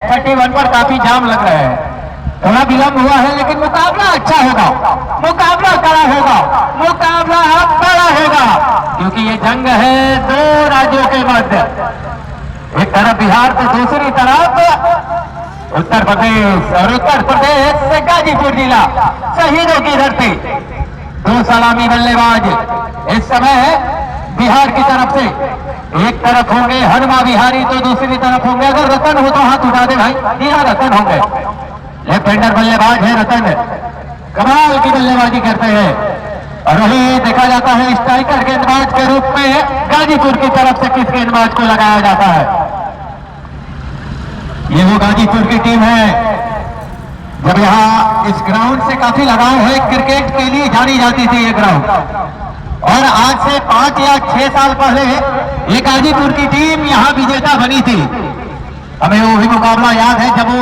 31 पर काफी जाम लग रहा है, थोड़ा विलंब हुआ है, लेकिन मुकाबला अच्छा होगा, मुकाबला कड़ा होगा, मुकाबला बड़ा होगा, क्योंकि ये जंग है दो राज्यों के मध्य। एक तरफ बिहार तो दूसरी तरफ उत्तर प्रदेश, और उत्तर प्रदेश से गाजीपुर जिला, शहीदों की धरती। दो सलामी बल्लेबाज इस समय बिहार की तरफ से, एक तरफ होंगे हनुमा विहारी तो दूसरी तरफ होंगे, अगर रतन हो तो हाथ उठा दे भाई। जी हाँ, रतन होंगे, लेफ्ट हैंडर बल्लेबाज है रतन, कमाल की बल्लेबाजी करते हैं। और वही देखा जाता है स्ट्राइकर गेंदबाज के रूप में गाजीपुर की तरफ से किस गेंदबाज को लगाया जाता है। ये वो गाजीपुर की टीम है जब यहाँ इस ग्राउंड से काफी लगाव है, क्रिकेट के लिए जानी जाती थी ये ग्राउंड, और आज से 5 या 6 साल पहले ये गाजीपुर की टीम यहाँ विजेता बनी थी। हमें वो भी मुकाबला याद है जब वो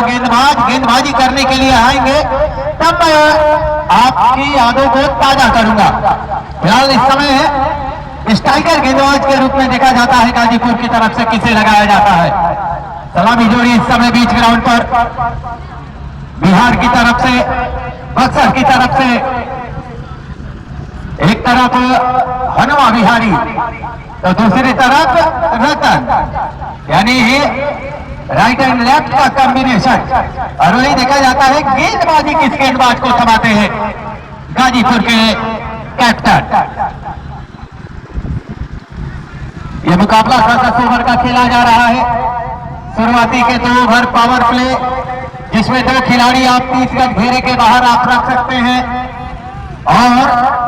गेंदबाजी करने के लिए आएंगे, तब मैं आपकी यादों को ताजा करूंगा। फिलहाल इस समय स्ट्राइकर गेंदबाज के रूप में देखा जाता है गाजीपुर की तरफ से किसे लगाया जाता है। सलामी जोड़ी इस समय बीच ग्राउंड पर बिहार की तरफ से, बक्सर की तरफ से, एक तरफ हनुमा विहारी तो दूसरी तरफ रतन, यानी राइट एंड लेफ्ट का कॉम्बिनेशन। और वही देखा जाता है गेंदबाजी किस गेंदबाज को थमाते हैं गाजीपुर के कैप्टन। यह मुकाबला 10 ओवर का खेला जा रहा है। शुरुआती के 2 ओवर पावर प्ले, जिसमें 2 खिलाड़ी आप 30 गज घेरे के बाहर आप रख सकते हैं, और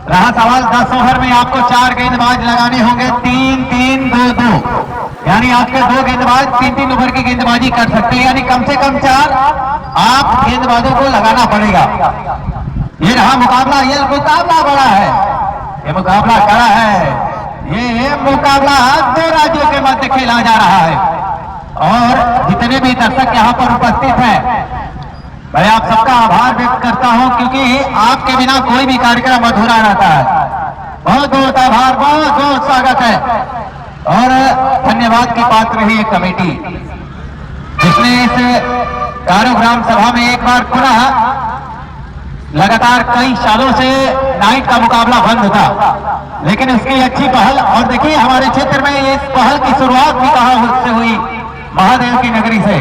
रहा सवाल 10 ओवर में आपको 4 गेंदबाज लगाने होंगे, 3-3-2-2, यानी आपके 2 गेंदबाज 3-3 ओवर की गेंदबाजी कर सकते हैं, यानी कम से कम 4 आप गेंदबाजों को लगाना पड़ेगा। ये रहा मुकाबला, ये मुकाबला बड़ा है, ये मुकाबला कड़ा है, ये मुकाबला 2 राज्यों के मध्य खेला जा रहा है। और जितने भी दर्शक यहाँ पर उपस्थित हैं, मैं आप सबका आभार व्यक्त करता हूं, क्योंकि आपके बिना कोई भी कार्यक्रम अधूरा रहता है। बहुत बहुत आभार, बहुत बहुत स्वागत है। और धन्यवाद की पात्र है ये कमेटी, जिसने इस कारोग्राम सभा में एक बार पुनः लगातार कई सालों से नाइट का मुकाबला बंद था, लेकिन उसकी अच्छी पहल, और देखिए हमारे क्षेत्र में इस पहल की शुरुआत भी कहां से हुई, महादेव की नगरी से,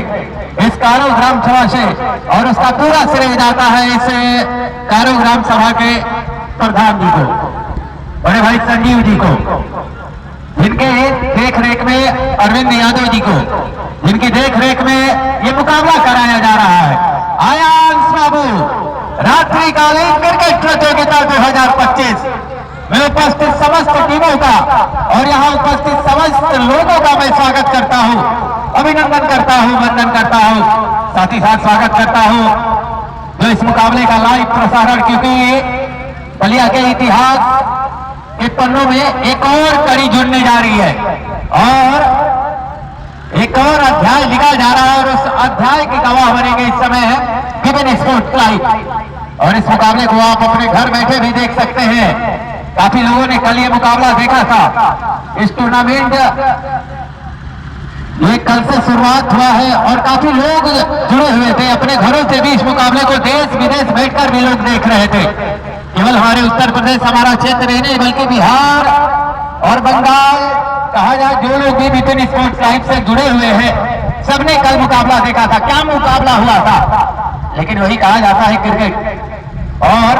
इस कारोग्राम सभा से, और उसका पूरा श्रेय जाता है इस कारोग्राम सभा के प्रधान जी को, बड़े भाई संजीव जी को, जिनके देख रेख में अरविंद यादव जी को, जिनकी देख रेख में ये मुकाबला कराया जा रहा है। आयांश बाबू रात्रिकालीन क्रिकेट प्रतियोगिता 2025 में उपस्थित समस्त टीमों का और यहाँ उपस्थित समस्त लोगों का मैं स्वागत करता हूँ, अभिनंदन करता हूँ, वंदन करता हूँ, साथ ही साथ स्वागत करता हूँ जो इस मुकाबले का लाइव प्रसारण, क्योंकि बलिया के इतिहास के पन्नों में एक और कड़ी जुड़ने जा रही है और एक और अध्याय लिखा जा रहा है, और उस अध्याय की गवाह बनेंगे इस समय गिवन स्पोर्ट्स लाइव। और इस मुकाबले को आप अपने घर बैठे भी देख सकते हैं। काफी लोगों ने कल ये मुकाबला देखा था। इस टूर्नामेंट ये कल से शुरुआत हुआ है और काफी लोग जुड़े हुए थे, अपने घरों से भी इस मुकाबले को देश विदेश बैठकर भी लोग देख रहे थे। केवल हमारे उत्तर प्रदेश हमारा क्षेत्र ही नहीं, बल्कि बिहार और बंगाल, कहा जाए जो लोग भी विपिन स्पोर्ट्स लाइव से जुड़े हुए हैं, सबने कल मुकाबला देखा था। क्या मुकाबला हुआ था, लेकिन वही कहा जाता है क्रिकेट। और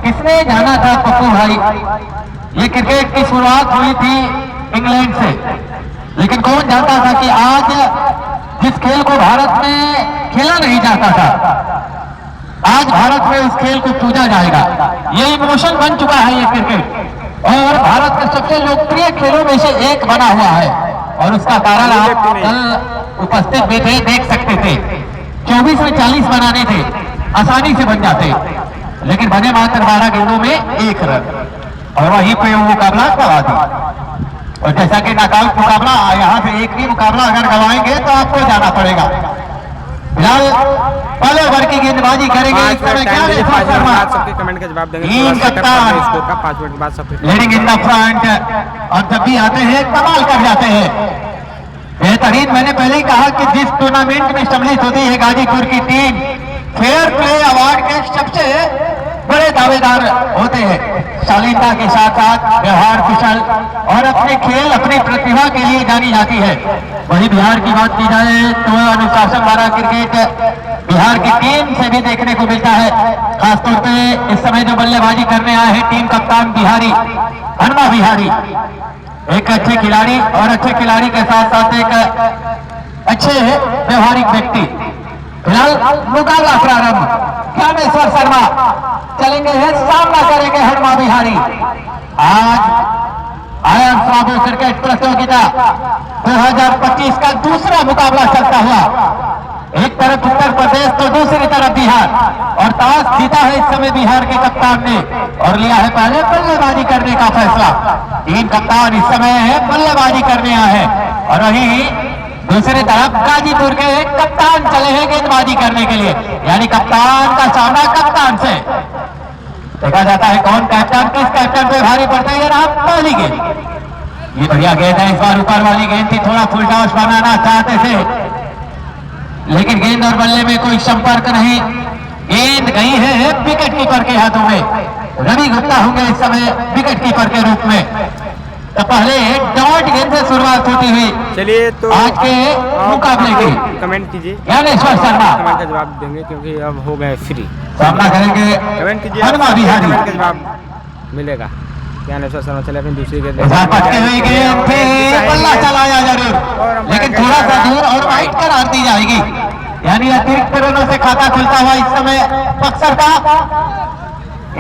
किसने जाना था पप्पू भाई, ये क्रिकेट की शुरुआत हुई थी इंग्लैंड से, लेकिन कौन जानता था कि आज जिस खेल को भारत में खेला नहीं जाता था, आज भारत में उस खेल को पूजा जाएगा। ये इमोशन बन चुका है ये क्रिकेट, और भारत के सबसे लोकप्रिय खेलों में से एक बना हुआ है। और उसका कारण आप कल उपस्थित भी थे, देख सकते थे। 24 में 40 बनाने थे, आसानी से बन जाते, लेकिन बने मात्र 12 गेंदों में 1 रन, और वहीं पे वो मुकाबला गवा दी। और जैसा कि नॉकआउट मुकाबला, यहाँ से एक भी मुकाबला अगर गवाएंगे तो आपको जाना पड़ेगा। फिलहाल पहले ओवर की गेंदबाजी करेंगे इस समय सबके कमेंट का जवाब देंगे, स्कोर का 5 मिनट बाद सबके लीडिंग इन द फ्रंट, और जब भी आते हैं कमाल कर जाते हैं। बेहतरीन। मैंने पहले ही कहा कि जिस टूर्नामेंट में सम्मिलित होती है गाजीपुर की टीम, फेयर प्ले अवार्ड के सबसे बड़े दावेदार होते हैं। शालीनता के साथ साथ व्यवहार कुशल और अपने खेल अपनी प्रतिभा के लिए जानी जाती है। वही बिहार की बात की जाए तो अनुशासन भरा क्रिकेट बिहार की टीम से भी देखने को मिलता है। खासतौर पे इस समय जो बल्लेबाजी करने आए हैं टीम कप्तान बिहारी, हनुमा बिहारी, एक अच्छे खिलाड़ी और अच्छे खिलाड़ी के साथ साथ एक अच्छे व्यवहारिक व्यक्ति। फिलहाल मुकाबला प्रारंभ। ज्ञानेश्वर शर्मा चलेंगे हैं, सामना करेंगे हनुमा बिहारी। आज आयन साबो क्रिकेट प्रतियोगिता 2025 का दूसरा मुकाबला चलता हुआ, एक तरफ उत्तर प्रदेश तो दूसरी तरफ बिहार, और टॉस जीता है इस समय बिहार के कप्तान ने और लिया है पहले बल्लेबाजी करने का फैसला। टीम कप्तान इस समय है बल्लेबाजी करने आए हैं और वही दूसरी तरफ गाजीपुर के कप्तान चले हैं गेंदबाजी करने के लिए, यानी कप्तान का सामना कप्तान से। देखा जाता है कौन कैप्टन किस कैप्टन पे भारी पड़ता है। यार पहली गेंद, ये बढ़िया गेंद है, इस बार ऊपर वाली गेंद थी, थोड़ा फुल टॉस बनाना चाहते थे लेकिन गेंद और बल्ले में कोई संपर्क नहीं। गेंद गई है विकेट कीपर के हाथों में। रवि गुप्ता होंगे इस समय विकेट कीपर के रूप में। तो पहले डॉट गेंद से शुरुआत होती हुई चलिए तो आज के मुकाबले की कमेंट कीजिए, ज्ञानेश्वर शर्मा कमेंट का जवाब देंगे क्योंकि अब हो गए फ्री। सामना करेंगे कमेंट कीजिए, हनुमा बिहारी। कमेंट का जवाब मिलेगा। ज्ञानेश्वर शर्मा चले अपनी दूसरी गेंद, पटके हुई गेंद फिर बल्ला चलाया जरूर लेकिन थोड़ा सा दूर और वाइड करार दी जाएगी, यानी अतिरिक्त रनों से खाता खुलता हुआ इस समय बक्सर का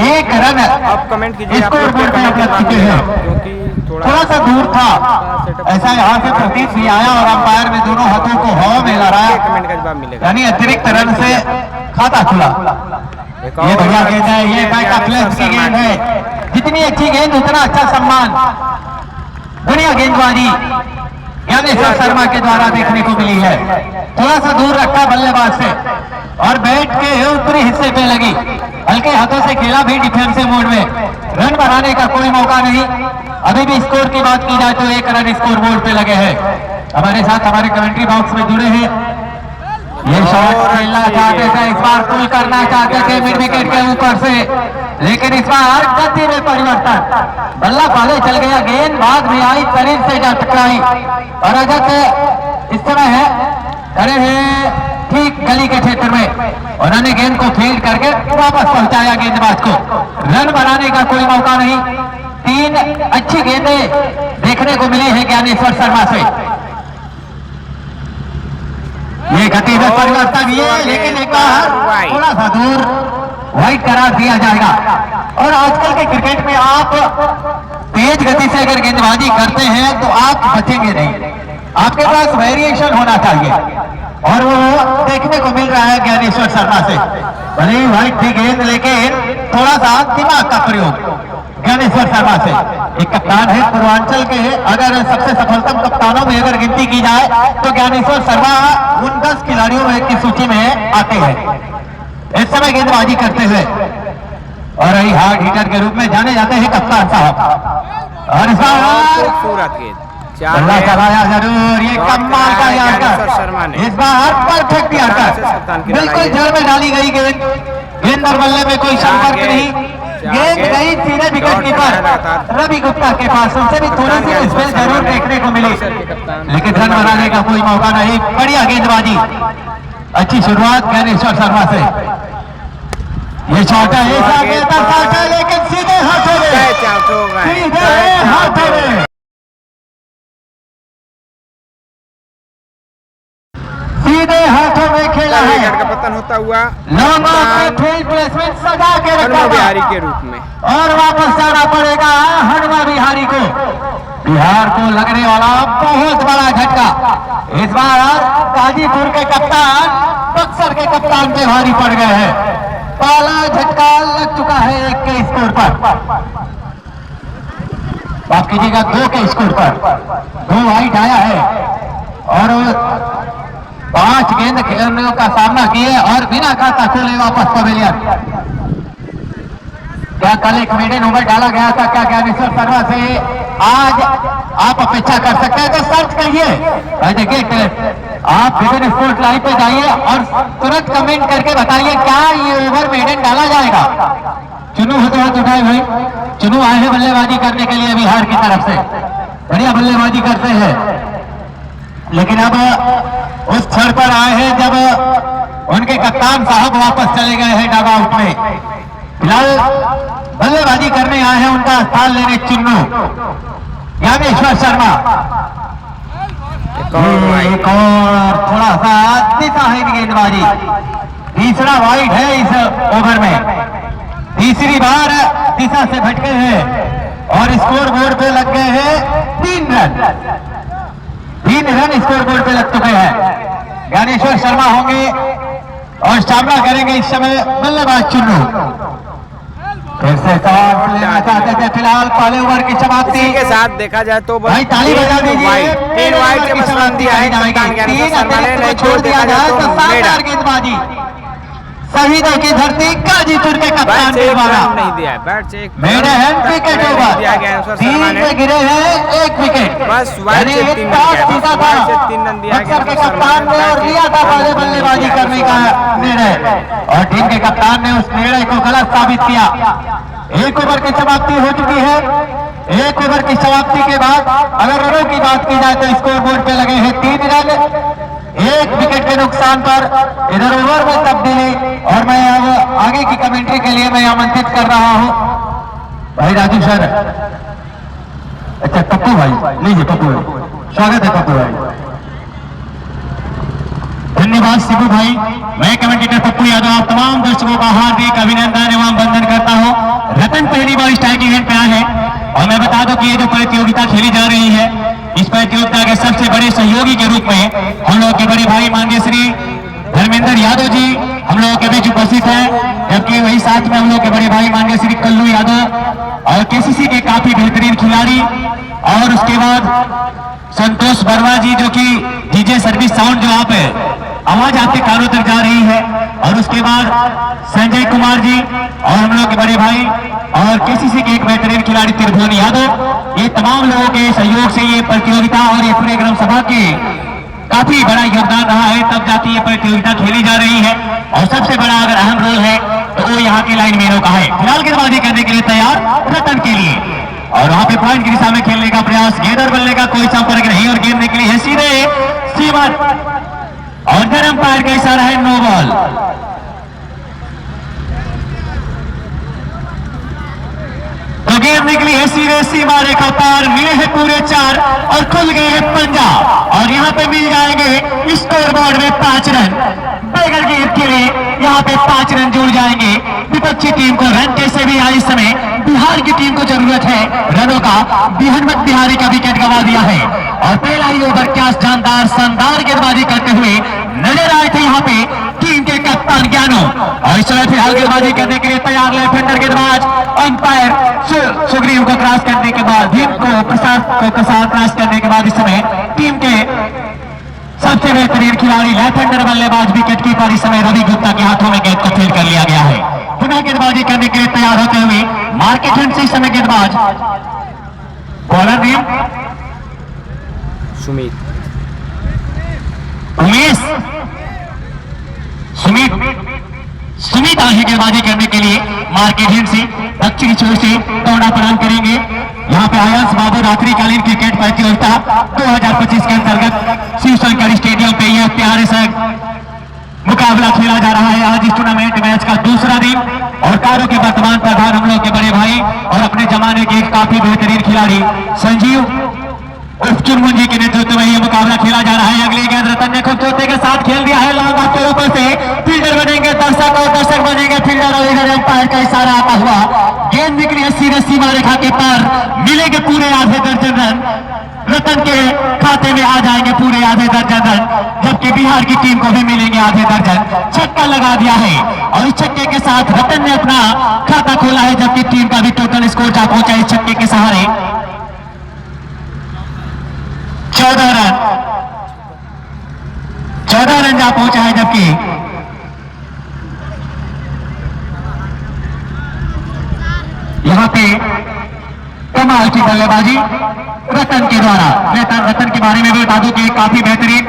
एक रन आप कमेंट कीजिए स्कोर बोर्ड पे उपलब्ध चुके हैं। क्योंकि थोड़ा सा दूर था, ऐसा यहाँ से प्रतीत भी आया और अंपायर में दोनों हाथों को हवा में लहराया, कमेंट का जवाब मिलेगा, यानी अतिरिक्त रन से खाता खुला। ये बढ़िया गेंद है, ये बैकअप लेफ्ट की गेंद है। जितनी अच्छी गेंद उतना अच्छा सम्मान। बढ़िया गेंदबाजी ज्ञानेश्वर शर्मा के द्वारा देखने को मिली है। थोड़ा सा दूर रखा बल्लेबाज से और बैट के ऊपरी हिस्से पे लगी, हल्के हाथों से खेला भी डिफेंसिव मोड में। रन बनाने का कोई मौका नहीं। अभी भी स्कोर की बात की जाए तो एक रन स्कोर बोर्ड पे लगे हैं। हमारे साथ हमारे कमेंट्री बॉक्स में जुड़े हैं। ये शॉट खेलना चाहते थे, इस बार पुल करना चाहते थे मिड विकेट के ऊपर से, लेकिन इस बार गति में परिवर्तन। बल्ला पहले चल गया, गेंद बाद में आई, शरीर से जा टकराई और रजत इस समय है खड़े हैं ठीक गली के क्षेत्र में। उन्होंने गेंद को फील्ड करके वापस पहुंचाया गेंदबाज को। रन बनाने का कोई मौका नहीं। 3 अच्छी गेंदें देखने को मिली है ज्ञानेश्वर शर्मा से। ये गति में परिवर्तन ये, लेकिन एक बार थोड़ा सा दूर वाइड करार दिया जाएगा। और आजकल के क्रिकेट में आप तेज गति से अगर गेंदबाजी करते हैं तो आप बचेंगे नहीं, आपके पास वेरिएशन होना चाहिए और वो देखने को मिल रहा है ज्ञानेश्वर शर्मा से। भले ही वाइड थी गेंद लेकिन थोड़ा सा दिमाग का प्रयोग ज्ञानेश्वर शर्मा से। एक कप्तान है पूर्वांचल के, अगर सबसे सफलतम कप्तानों में अगर गिनती की जाए तो ज्ञानेश्वर शर्मा उन 10 खिलाड़ियों में की सूची में आते हैं इस समय गेंदबाजी करते हुए, और यही हार्ड हिटर के रूप में जाने जाते हैं कप्तान साहब। और इस खूबसूरत गेंद बल्ला चलाया जरूर, ये कमाल का यार्कर, इस बार परफेक्ट यार्कर, बिल्कुल जड़ में डाली गई गेंद। गेंद और बल्ले में कोई संपर्क नहीं, गेंद गई सीधे विकेट कीपर रवि गुप्ता के पास। उनसे भी थोड़ी सी स्पेल जरूर देखने को मिली लेकिन रन बनाने का कोई मौका नहीं। बढ़िया गेंदबाजी, अच्छी शुरुआत ज्ञानेश्वर शर्मा से। ये शॉट है, ऐसा बेहतर शॉट है लेकिन सीधे हाथों में, सीधे हाथों में, सीधे हाथों में खेला है। का पतन होता हुआ फील्ड प्लेसमेंट सजा के रखा हनुमा बिहारी के रूप में, और वापस जाना पड़ेगा हनुमा बिहारी को। बिहार को लगने वाला बहुत बड़ा झटका। इस बार गाजीपुर के कप्तान बक्सर के कप्तान पे भारी पड़ गए हैं। पहला झटका लग चुका है 1 के स्कोर पर, माफ कीजिएगा 2 के स्कोर पर। 2 वाइड आया है और 5 गेंद खेलने का सामना किए और बिना खाता खोले वापस पवेलियन। क्या कल एक मेडन ओवर डाला गया था क्या ज्ञानेश्वर शर्मा से? आज आप अपेक्षा कर सकते हैं तो सर्च करिए। देखिए आप विभिन्न स्पोर्ट लाइन पे जाइए और तुरंत कमेंट करके बताइए क्या ये ओवर मेडन डाला जाएगा। चुनू हो तो हाथ उठाए भाई। चुनू आए हैं बल्लेबाजी करने के लिए बिहार की तरफ से, बढ़िया बल्लेबाजी करते हैं, लेकिन अब उस क्षण पर आए हैं जब उनके कप्तान साहब वापस चले गए हैं डग आउट में। फिलहाल बल्लेबाजी करने आए हैं उनका स्थान लेने चुन्नू ज्ञानेश्वर शर्मा। एक और थोड़ा सा दिशाहीन गेंदबाजी, तीसरा वाइड है इस ओवर में, तीसरी बार दिशा से भटके हैं और स्कोर बोर्ड पे लग गए हैं 3 रन। 3 रन स्कोर बोर्ड पे लग चुके हैं। ज्ञानेश्वर शर्मा होंगे और सामना करेंगे इस समय बल्लेबाज चुन्नू। फिर से सवाल लेना चाहते थे। फिलहाल पहले ओवर की समाप्ति के साथ देखा जाए तो भाई ताली बजा दीजिए। 3 वाइड के बस रन दिया है कप्तान ज्ञानेश्वर शर्मा ने, नहीं छोड़ दिया जाए तो शानदार गेंदबाजी शहीदों की धरती गाजीपुर के कप्तान के द्वारा नहीं दिया है। बैट से मेरे हैंड विकेट ओवर 3 पे गिरे हैं 1 विकेट, बस वाइड से 3 रन दिया गया के कप्तान ने और लिया था पहले बल्लेबाजी करने का निर्णय और टीम के कप्तान ने उस निर्णय को गलत साबित किया। 1 ओवर की समाप्ति हो चुकी है। 1 ओवर की समाप्ति के बाद अगर रनों की बात की जाए तो स्कोर बोर्ड पे लगे हैं 3 रन, 1 विकेट के नुकसान पर इधर ओवर में तब्दीली। और मैं अब आगे की कमेंट्री के लिए मैं आमंत्रित कर रहा हूं भाई राजू सर। अच्छा पप्पू भाई, लीजिए पप्पू भाई, स्वागत है पप्पू भाई। धन्यवाद शिबू भाई। मैं कमेंटेटर पप्पू यादव आप तमाम दर्शकों का हार्दिक अभिनंदन एवं वंदन करता हूं। रतन पहली बार स्ट्राइक इवेंट पे आए हैं और मैं बता दूं कि ये जो प्रतियोगिता खेली जा रही है इस प्रतियोगिता के सबसे बड़े सहयोगी के रूप में हम लोग के बड़े भाई माननीय श्री धर्मेंद्र यादव जी हम लोगों के बीच उपस्थित हैं, जबकि वही साथ में हम लोग के बड़े भाई माननीय श्री कल्लू यादव और केसीसी के काफी बेहतरीन खिलाड़ी, और उसके बाद संतोष वर्मा जी जो कि डीजे सर्विस साउंड जो आप आवाज आपके कानों तक जा रही है, और उसके बाद संजय कुमार जी और हम लोग के बड़े भाई और केसीसी के एक बेहतरीन खिलाड़ी त्रिभुवन यादव। ये तमाम लोगों के सहयोग से ये प्रतियोगिता और ये पूरे ग्राम सभा के काफी बड़ा योगदान रहा है, तब जाके ये प्रतियोगिता खेली जा रही है। और सबसे बड़ा अगर अहम रोल है तो वो यहाँ के लाइन मैनों का है। फिलहाल गेंदबाजी करने के लिए तैयार रतन के लिए, और वहां पे पॉइंट की दिशा में खेलने का प्रयास, गेंदर बल्ले का कोई संपर्क नहीं और गेंद निकली है सीधे सीमा और इधर अंपायर का इशारा है नो बॉल। तो गेंद निकली है सीधे सीमा रेखा पार, मिले हैं पूरे 4 और खुल गए हैं पंजा, और यहाँ पे मिल जाएंगे स्कोर बोर्ड में 5 रन। बेगल गेंद के लिए यहाँ पे 5 रन जुड़ जाएंगे। विपक्षी टीम को रन कैसे भी आए, इस समय बिहार की टीम को जरूरत है रनों का। बिहनमत बिहारी का विकेट गंवा दिया है और पहला ही ओवर क्या जानदार शानदार गेंदबाजी करते हुए नजर आए थे यहाँ पे टीम के कप्तान ज्ञानो। और इस समय फिलहाल गेंदबाजी करने के लिए तैयार लेफ्ट हैंडर गेंदबाज अंपायर सुग्रीव को क्रॉस करने के बाद, भीम को प्रसाद को क्रॉस करने के बाद इस समय टीम के सबसे बेहतरीन खिलाड़ी लेफ्ट हैंडर बल्लेबाज विकेट कीपर इस समय रवि गुप्ता के हाथों में गेंद को फील्ड कर लिया गया है। पुनः गेंदबाजी करने के लिए तैयार होते हुए मार्केट हैंड से इस समय गेंदबाज बॉलर नेम सुमित उमेश सुमित आगे गेंदबाजी करने के लिए मार्केट हैंड से दक्षिणी छोर से दौड़ा प्रदान करेंगे। यहाँ पे आयांश बाबू रात्रिकालीन क्रिकेट प्रतियोगिता 2025 के अंतर्गत शिव शंकर स्टेडियम पे यह प्यारे से मुकाबला खेला जा रहा है। आज इस टूर्नामेंट मैच का दूसरा दिन और कारों के वर्तमान प्रधान हम लोग के बड़े भाई और अपने जमाने के काफी बेहतरीन खिलाड़ी संजीव उर्फ चुनमुन जी के नेतृत्व में यह मुकाबला खेला जा रहा है। अगली गेंद रतन ने खूबसूरती के साथ खेल दिया है, लॉन्ग ऑफ के ऊपर से फील्डर बनेंगे दर्शक और दर्शक बनेंगे फील्डर, और इधर अंपायर का इशारा आता हुआ गेंद निकली है सीधे सीमा रेखा के पार, मिलेंगे पूरे आधे दर्जन रन। रतन के खाते में आ जाएंगे पूरे आधे दर्जन रन, जबकि बिहार की टीम को भी मिलेंगे आधे दर्जन। छक्का लगा दिया है और इस छक्के के साथ रतन ने अपना खाता खोला है, जबकि टीम का भी टोटल स्कोर जा पहुंचा इस छक्के के सहारे 14 रन जा पहुंचा है, जबकि कमाल की बल्लेबाजी रतन के द्वारा। रतन के बारे में भी बता दूं कि काफी बेहतरीन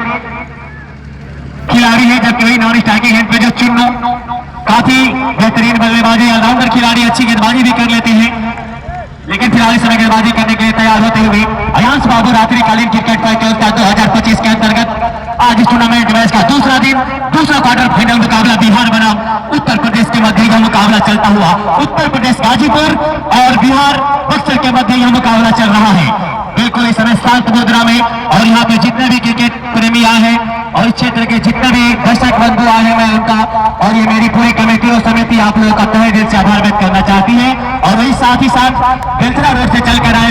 खिलाड़ी है, जबकि वही नॉन स्ट्राइकिंग हैंड पे जो चुन्नू काफी बेहतरीन बल्लेबाजी, ऑलराउंडर खिलाड़ी, अच्छी गेंदबाजी भी कर लेते हैं, लेकिन फिलहाल इस समय गेंदबाजी करने के लिए तैयार होते हुए अयांश बाबू रात्रिकालीन क्रिकेट प्रतियोगिता 2025 के अंतर्गत आज इस टूर्नामेंट मैच का दूसरा दिन, दूसरा क्वार्टर फाइनल मुकाबला बिहार बनाम उत्तर प्रदेश के मध्य यह मुकाबला चलता हुआ उत्तर प्रदेश गाजीपुर और बिहार बक्सर के मध्य यह मुकाबला चल रहा है। बिल्कुल इस समय शांत मुद्रा में, और यहाँ पे जितने भी क्रिकेट प्रेमी आए हैं और इस क्षेत्र के जितने भी दर्शक बंधु आए हैं, मैं उनका और ये मेरी पूरी कमेटी और समिति आप लोगों का तहे दिल से आभार व्यक्त करना चाहती है। और वही साथ ही साथ बेलथरा रोड से चलकर आए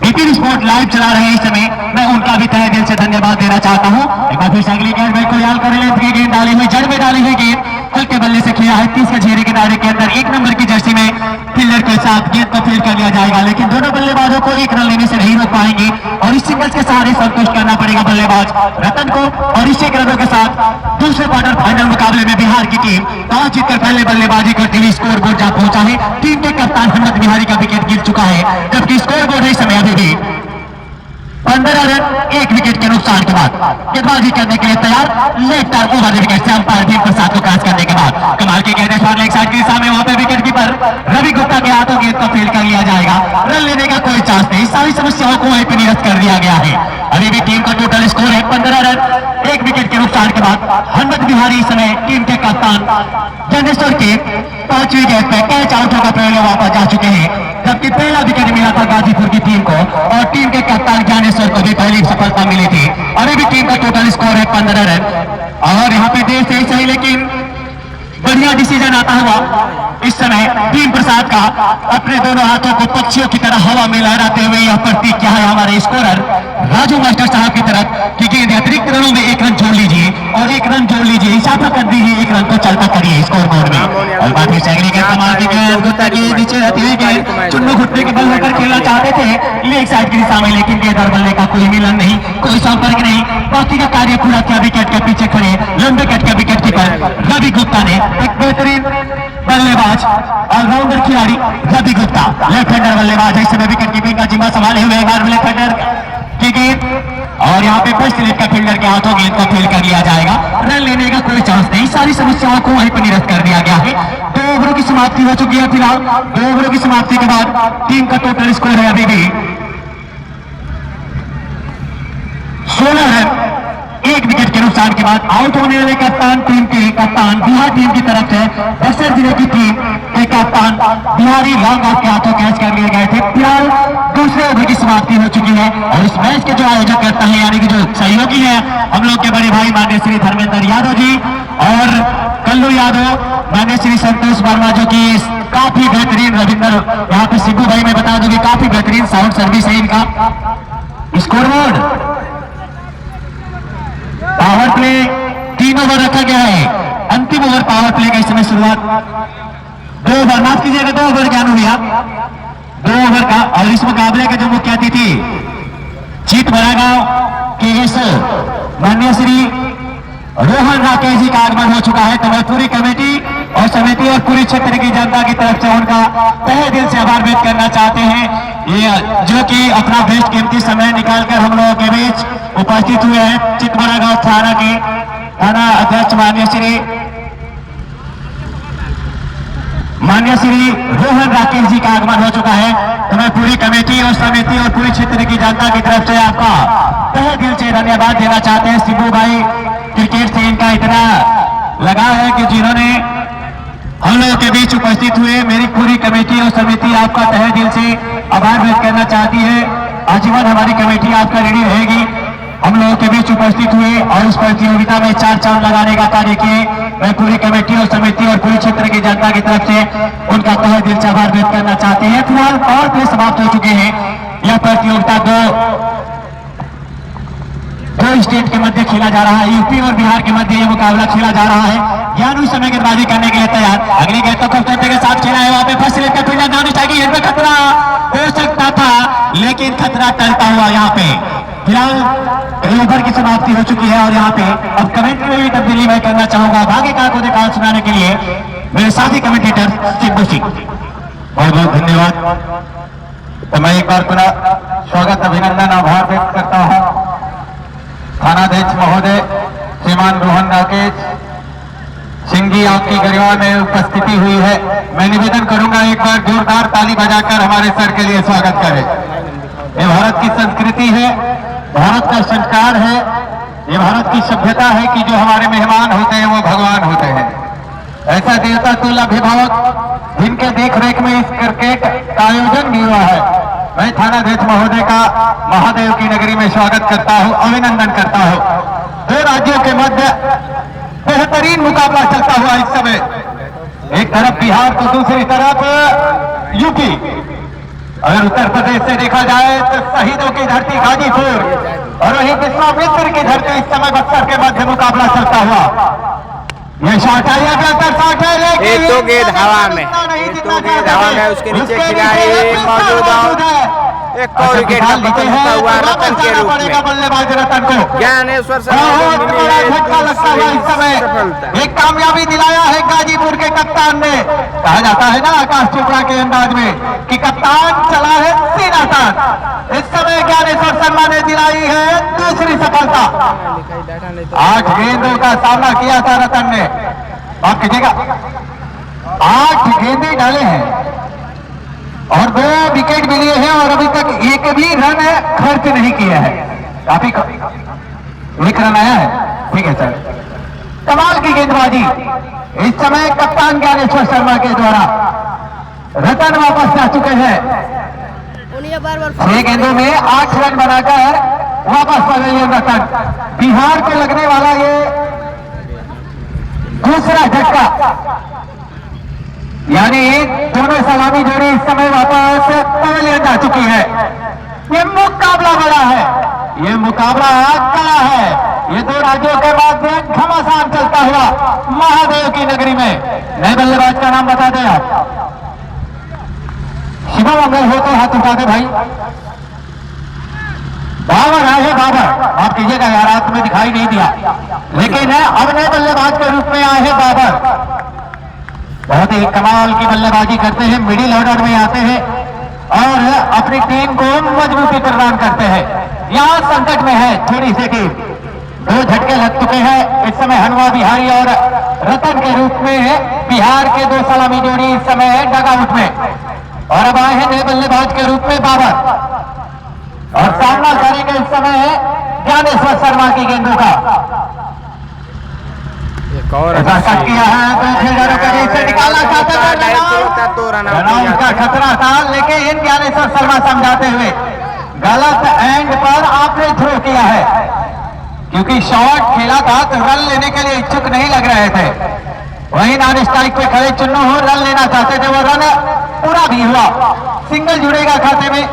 विपिन स्पोर्ट लाइव चला रहे हैं इस समय, मैं उनका भी तहे दिल से धन्यवाद देना चाहता हूँ। एक बार फिर से अगली गेंद बिल्कुल याद कर लें, गेंद डाली हुई जड़ में डाली हुई गेंद हल्के बल्ले से खेला है 30 के घेरे के दायरे के अंदर, 1 नंबर की जर्सी में फील्डर के साथ गेंद को फील्ड कर लिया जाएगा, लेकिन दोनों बल्लेबाजों को 1 रन लेने से नहीं रोक पाएंगे और इस सिंगल्स के सहारे संतुष्ट करना पड़ेगा बल्लेबाज रतन को। और इसी रनों के साथ दूसरे क्वार्टर फाइनल मुकाबले में बिहार की टीम टॉस जीतकर पहले बल्लेबाजी करते हुए स्कोर बोर्ड जा पहुंचा है। टीम के कप्तान हिम्मत बिहारी का विकेट गिर चुका है, जबकि स्कोर बोर्ड है इस समय अभी भी 15 रन 1 विकेट के नुकसान के बाद गेंदबाजी करने के लिए तैयार, लेफ्ट आर्म ओवर विकेट से अंपायर भीम प्रसाद को क्रॉस करने के बाद कमाल की गेंद लेग साइड की दिशा में, वहां पर विकेट कीपर रवि गुप्ता के हाथों गेंद को फील्ड कर लिया जाएगा। रन लेने का कोई चांस नहीं, सारी समस्याओं को वहीं पर निरस्त कर दिया गया है। अभी भी टीम का टोटल स्कोर है 15 रन 1 विकेट के नुकसान के बाद हिम्मत बिहारी इस समय टीम के कप्तान ज्ञानेश्वर के 5वीं गेंद पे कैच आउट होकर पहले वापस जा चुके हैं, जबकि पहला विकेट मिला था गाजीपुर की टीम को और टीम के कप्तान ज्ञानेश्वर को भी पहली सफलता मिली थी। अभी भी टीम का टोटल स्कोर है 15 रन और यहाँ पे देर से सही लेकिन बढ़िया डिसीजन आता हुआ इस समय भीम प्रसाद का अपने दोनों हाथों को पक्षियों की तरह हवा में लहराते हुए यह प्रतीक क्या है हमारे स्कोरर राजू मास्टर साहब की तरफ कि गेंद अतिरिक्त रनों में 1 रन जोड़ लीजिए और 1 रन जोड़ लीजिए, इशारा कर दीजिए 1 रन को चलता करिए स्कोर बोर्ड में। और बात चेंगरी के कमाल की गेंद गुप्ता के नीचे रहती हुई गेंद चुन्नू घुटने के बल होकर खेलना चाहते थे लेग साइड की दिशा में, लेकिन गेंद और बल्ले का कोई मिलन नहीं, कोई संपर्क नहीं, बाकी का कार्य पूरा किया विकेट के पीछे खड़े लंबे कट के विकेट कीपर रवि गुप्ता ने। एक बेहतरीन बल्लेबाज ऑलराउंडर खिलाड़ी रवि गुप्ता लेफ्ट हैंडर बल्लेबाज है, इस समय विकेट कीपिंग का जिम्मा संभाले हुए लेफ्ट हैंडर की गेंद और यहाँ पे फर्स्ट लेग का फील्डर के हाथों गेंद को फील्ड कर लिया जाएगा। रन लेने का कोई चांस नहीं, सारी समस्याओं को वहीं पर निरस्त कर दिया गया है। 2 ओवरों की समाप्ति हो चुकी है। फिलहाल 2 ओवरों की समाप्ति के बाद टीम का टोटल स्कोर है अभी भी 16 रन 1 विकेट के नुकसान के बाद आउट होने वाले कप्तान टीम के कप्तान बिहार टीम की तरफ से बक्सर जिले की टीम के कप्तान बिहारी लॉन्ग ऑफ के हाथों कैच कर लिए गए थे। फिलहाल दूसरे ओवर की समाप्ति हो चुकी है और इस मैच के जो आयोजक करता है यानी कि जो सहयोगी है हम लोग के बड़े भाई माननीय श्री धर्मेंद्र यादव जी और कल्लू यादव, माननीय श्री संतोष वर्मा जो कि काफी बेहतरीन रविंद्र यहाँ पे सिद्धू भाई मैं बता दूं कि काफी बेहतरीन साउंड सर्विस है इनका। Score board power play 3 over रखा गया है, अंतिम ओवर पावर प्ले का इस समय शुरुआत 2 ओवर माफ कीजिएगा 2 ओवर ज्ञान हुआ 2 ओवर का। और इस मुकाबले के जो मुख्य अतिथि जीत बड़ागांव के एसओ माननीय श्री रोहन राकेश जी का आगमन हो चुका है, तो मैं पूरी कमेटी और समिति और पूरी क्षेत्र की जनता की तरफ से उनका तहे दिल से आभार व्यक्त करना चाहते हैं, ये जो कि अपना बेस्ट कीमती समय निकालकर हम लोगों के बीच उपस्थित हुए हैं। चितबड़ा गांव थाना के थाना अध्यक्ष माननीय श्री रोहन राकेश जी का आगमन हो चुका है, तो मैं पूरी कमेटी और समिति और पूरी क्षेत्र की जनता की तरफ से आपका तहे दिल से धन्यवाद देना चाहते हैं। सिद्धू भाई क्रिकेट से इनका इतना लगाव है कि जिन्होंने हम लोगों के बीच उपस्थित हुए, मेरी पूरी कमेटी और समिति आपका तहे दिल से आभार व्यक्त करना चाहती है। आजीवन हमारी कमेटी आपका ऋणी रहेगी। हम लोगों के बीच उपस्थित हुए और इस प्रतियोगिता में 4 चांद लगाने का कार्य किए, मैं पूरी कमेटी और समिति और पूरी क्षेत्र की जनता की तरफ से उनका तहे दिल से आभार व्यक्त करना चाहते हैं। फिलहाल पावर प्ले समाप्त हो चुके हैं। यह प्रतियोगिता दो स्टेट के मध्य खेला जा रहा है, यूपी और बिहार के मध्य यह मुकाबला खेला जा रहा है। ज्ञान उस समय गेंदबाजी करने के लिए तैयार, अगली गेंद तो खूबसूरती के साथ खेला है, वहां पे फर्स्ट लेग का फील्डर नॉन स्ट्राइकिंग पे खतरा हो सकता था लेकिन खतरा टलता हुआ। यहाँ पे फिलहाल ओवर की समाप्ति हो चुकी है और यहाँ पे अब कमेंट्री में भी तब्दीली मैं करना चाहूंगा भाग्यकार को देखा सुनाने के लिए मेरे साथी कमेंटेटर सिद्धू सिंह। बहुत बहुत धन्यवाद। तो मैं एक बार पुनः स्वागत अभिनंदन आभार व्यक्त करता हूं थानाध्यक्ष महोदय श्रीमान रोहन राकेश सिंह जी, आपकी गरिमा में उपस्थिति हुई है। मैं निवेदन करूंगा एक बार जोरदार ताली बजाकर हमारे सर के लिए स्वागत करें। ये भारत की संस्कृति है, भारत का संस्कार है, ये भारत की सभ्यता है कि जो हमारे मेहमान होते हैं वो भगवान होते हैं। ऐसा देवता तुल्य अभिभावक जिनके देख रेख में इस क्रिकेट का आयोजन भी हुआ है, मैं थानाध्यक्ष महोदय का महादेव की नगरी में स्वागत करता हूं, अभिनंदन करता हूं। दो राज्यों के मध्य बेहतरीन मुकाबला चलता हुआ इस समय, एक तरफ बिहार तो दूसरी तरफ यूपी। अगर उत्तर प्रदेश से देखा जाए तो शहीदों की धरती गाजीपुर और वहीं विश्वामित्र की धरती इस समय बक्सर के मध्य मुकाबला चलता हुआ। ये शॉट है, ये बेहतर शॉट है, लेकिन ये तो गेंद हवा में, ये तो गेंद हवा में, उसके नीचे खिलाड़ी मौजूद है। एक और विकेट का पतन होता हुआ रतन के रूप में बल्लेबाज रतन को ज्ञानेश्वर बहुत बड़ा झटका लगता है इस समय। एक कामयाबी दिलाया है गाजीपुर के कप्तान ने। कहा जाता है ना आकाश चोपड़ा के अंदाज में कि कप्तान चला है सीना तान। इस समय ज्ञानेश्वर शर्मा ने दिलाई है दूसरी सफलता। 8 गेंदों का सामना किया था रतन ने, आप कीजिएगा 8 गेंदे डाले हैं और 2 विकेट भी लिए हैं और अभी तक एक भी रन खर्च नहीं किया है। काफी 1 रन आया है, ठीक है सर। कमाल की गेंदबाजी इस समय कप्तान ज्ञानेश्वर शर्मा के द्वारा। रतन वापस जा चुके हैं, 6 गेंदों में 8 रन बनाकर वापस पहुंचे रतन। बिहार को लगने वाला ये दूसरा झटका, यानी दोनों सलामी जोड़ी इस समय वापस पवेलियन जा चुकी है। ये मुकाबला बड़ा है, ये मुकाबला कड़ा है। ये 2 राज्यों के मध्य घमासान चलता हुआ महादेव की नगरी में। नए बल्लेबाज का नाम बता दें आप। शिवम मंगल हो तो हाथ उठा दे भाई। बाबर आए हैं, बाबर आप कीजिएगा यार, हाथ में दिखाई नहीं दिया, लेकिन अब नए बल्लेबाज के रूप में आए हैं बाबर। बहुत ही कमाल की बल्लेबाजी करते हैं, मिडिल ऑर्डर में आते हैं और अपनी टीम को मजबूती प्रदान करते हैं। यहां संकट में है थोड़ी सी टीम, 2 झटके लग चुके हैं इस समय हनुमा बिहारी और रतन के रूप में। बिहार के 2 सलामी जोड़ी इस समय है डगआउट में और अब आए हैं नए बल्लेबाज के रूप में बाबर और सामना करेंगे इस समय ज्ञानेश्वर शर्मा की गेंदों का। और किया है तो फील्डरों के बीच से निकालना चाहते थे, उसका खतरा था, लेकिन ज्ञानेश्वर शर्मा समझाते हुए गलत एंड पर आपने थ्रो किया है, क्योंकि शॉट खेला था तो रन लेने के लिए इच्छुक नहीं लग रहे थे। वहीं नॉन स्ट्राइक पे खड़े चुन्नू हो रन लेना चाहते थे, वो रन पूरा भी हुआ, सिंगल जुड़ेगा खाते में।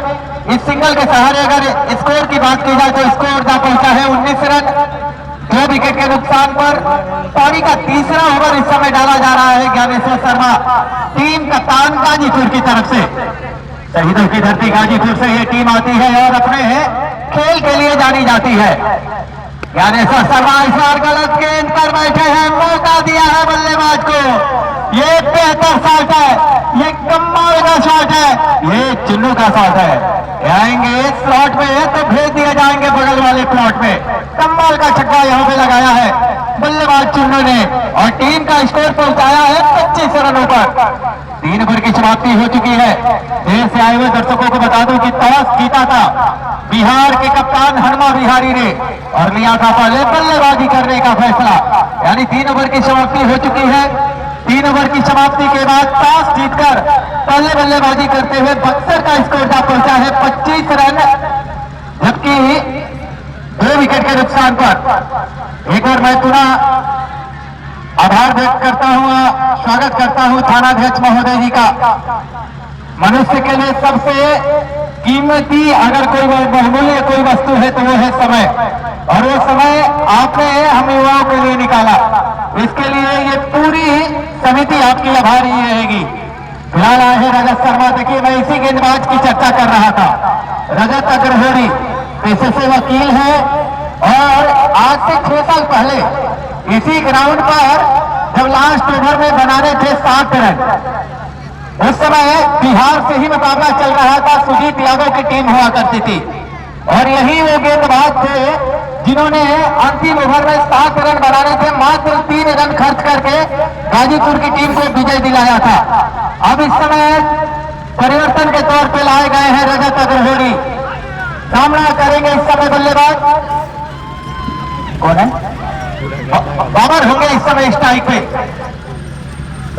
इस सिंगल के सहारे अगर स्कोर की बात की जाए तो स्कोर जा पहुंचा है 19 रन, 2 विकेट के नुकसान पर। पारी का तीसरा ओवर इस समय डाला जा रहा है ज्ञानेश्वर शर्मा टीम कप्तान गाजीपुर की तरफ से। शहीदों की धरती गाजीपुर से ये टीम आती है और अपने खेल के लिए जानी जाती है। ज्ञानेश्वर शर्मा इस बार गलत गेंद पर बैठे हैं, मौका दिया है बल्लेबाज को। ये बेहतर शॉट है, ये कमाल का शॉट है, ये चुन्नू का शॉट है। आएंगे स्लॉट में तो भेज दिए जाएंगे बगल वाले प्लॉट में। कमाल का छक्का यहाँ पे लगाया है बल्लेबाज चुन्नू ने और टीम का स्कोर पहुंचाया है 25 रनों पर। 3 ओवर की समाप्ति हो चुकी है। देर से आए हुए दर्शकों को बता दूं कि टॉस जीता था बिहार के कप्तान हनुमा बिहारी ने और लिया था पहले बल्लेबाजी करने का फैसला, यानी 3 ओवर की समाप्ति हो चुकी है। 3 ओवर की समाप्ति के बाद टॉस जीतकर पहले बल्लेबाजी करते हुए बक्सर का स्कोर जा पहुंचा है 25 रन, जबकि 2 विकेट के नुकसान पर। एक बार मैं पुनः आभार व्यक्त करता हूं, स्वागत करता हूं थानाध्यक्ष महोदय जी का। मनुष्य के लिए सबसे कीमती अगर कोई बहुमूल्य कोई वस्तु है तो वो है समय, और वो समय आपने हम युवाओं के लिए निकाला। इसके लिए ये पूरी समिति आपकी आभारी रहेगी। फिलहाल आए हैं रजत शर्मा। देखिए मैं इसी गेंदबाज की चर्चा कर रहा था। रजत अग्रहोरी पेशे से वकील है और आज से 6 साल पहले इसी ग्राउंड पर जब लास्ट ओवर में बनाने थे 7 रन, उस समय बिहार से ही मुकाबला चल रहा था, सुजीत यादव की टीम हुआ करती थी और यही वो गेंदबाज थे जिन्होंने अंतिम ओवर में 7 रन बनाने थे, मात्र 3 रन खर्च करके गाजीपुर की टीम को विजय दिलाया था। अब इस समय परिवर्तन के तौर पे लाए गए हैं रजत अग्रहोरी। सामना करेंगे इस समय बल्लेबाज कौन है, बाबर होंगे इस समय स्ट्राइक पे।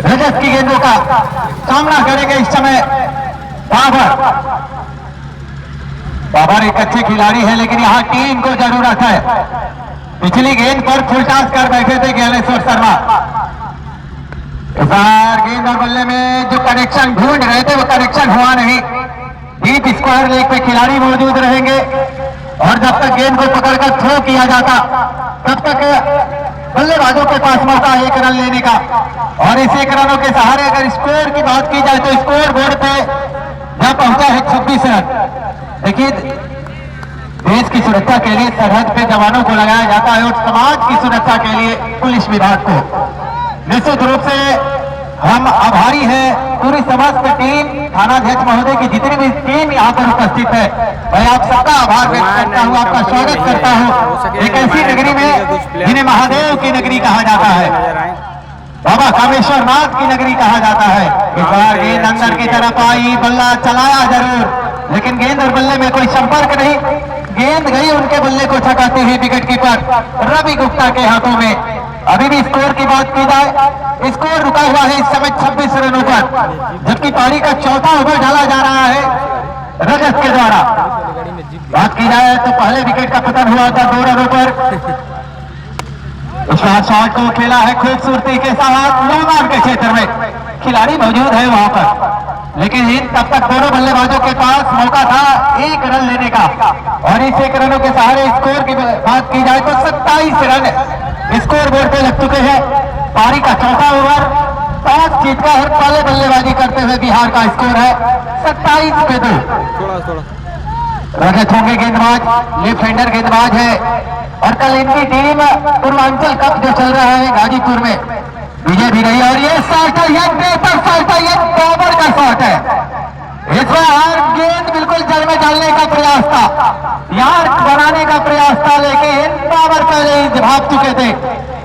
रजत की गेंदों का सामना करेंगे इस समय बाबर। बाबर एक अच्छे खिलाड़ी है लेकिन यहाँ टीम को जरूरत है। पिछली गेंद पर फुल टॉस कर बैठे थे ज्ञानेश्वर शर्मा। इस बार गेंद और बल्ले में जो कनेक्शन ढूंढ रहे थे वो कनेक्शन हुआ नहीं। डीप स्क्वायर लेग पे खिलाड़ी मौजूद रहेंगे और जब तक गेंद को पकड़कर थ्रो किया जाता तब तक बल्लेबाजों के पास मौका 1 रन लेने का। और इस 1 रनों के सहारे अगर स्कोर की बात की जाए तो स्कोर बोर्ड पे जहां पहुंचा है 26 रन। देखिए, देश की सुरक्षा के लिए सरहद पे जवानों को लगाया जाता है और समाज की सुरक्षा के लिए पुलिस विभाग को। निश्चित रूप से हम आभारी हैं पूरी समस्त टीम, थानाध्यक्ष महोदय की जितनी भी टीम यहाँ पर उपस्थित है, मैं आप सबका आभार व्यक्त करता हूँ, आपका स्वागत करता हूँ एक ऐसी नगरी में जिन्हें महादेव की नगरी कहा जाता है, बाबा कामेश्वर नाथ की नगरी कहा जाता है। इस बार गेंद अंदर की तरफ आई, बल्ला चलाया जरूर लेकिन गेंद और बल्ले में कोई संपर्क नहीं। गेंद गई उनके बल्ले को छकाते हुए विकेट कीपर रवि गुप्ता के हाथों में। अभी भी स्कोर की बात की जाए, स्कोर रुका हुआ है इस समय 26 रनों पर, जबकि पारी का चौथा ओवर डाला जा रहा है रजत के द्वारा। बात की जाए तो पहले विकेट का पतन हुआ था 2 रनों पर। शॉट को खेला है खूबसूरती के साथ, मैदान के क्षेत्र में खिलाड़ी मौजूद है वहां पर, लेकिन तब तक दोनों बल्लेबाजों के पास मौका था 1 रन लेने का। और इस 1 रनों के सहारे स्कोर की बात की जाए तो 27 रन स्कोर बोर्ड पे लग चुके हैं। पारी का चौथा ओवर टॉस जीतकर पहले बल्लेबाजी करते हुए बिहार का स्कोर है 27 पे 2। रजत होंगे गेंदबाज, लेफ्ट हैंडर गेंदबाज है और कल इनकी टीम पूर्वांचल कप जो चल रहा है गाजीपुर में विजय भी रही। और ये शॉट है, ये बेहतर शॉट है, ये बाबर का शॉट है। इस बार गेंद बिल्कुल जल में डालने का प्रयास था, यार बनाने का प्रयास था, लेकिन बाबर पहले ही भाग चुके थे।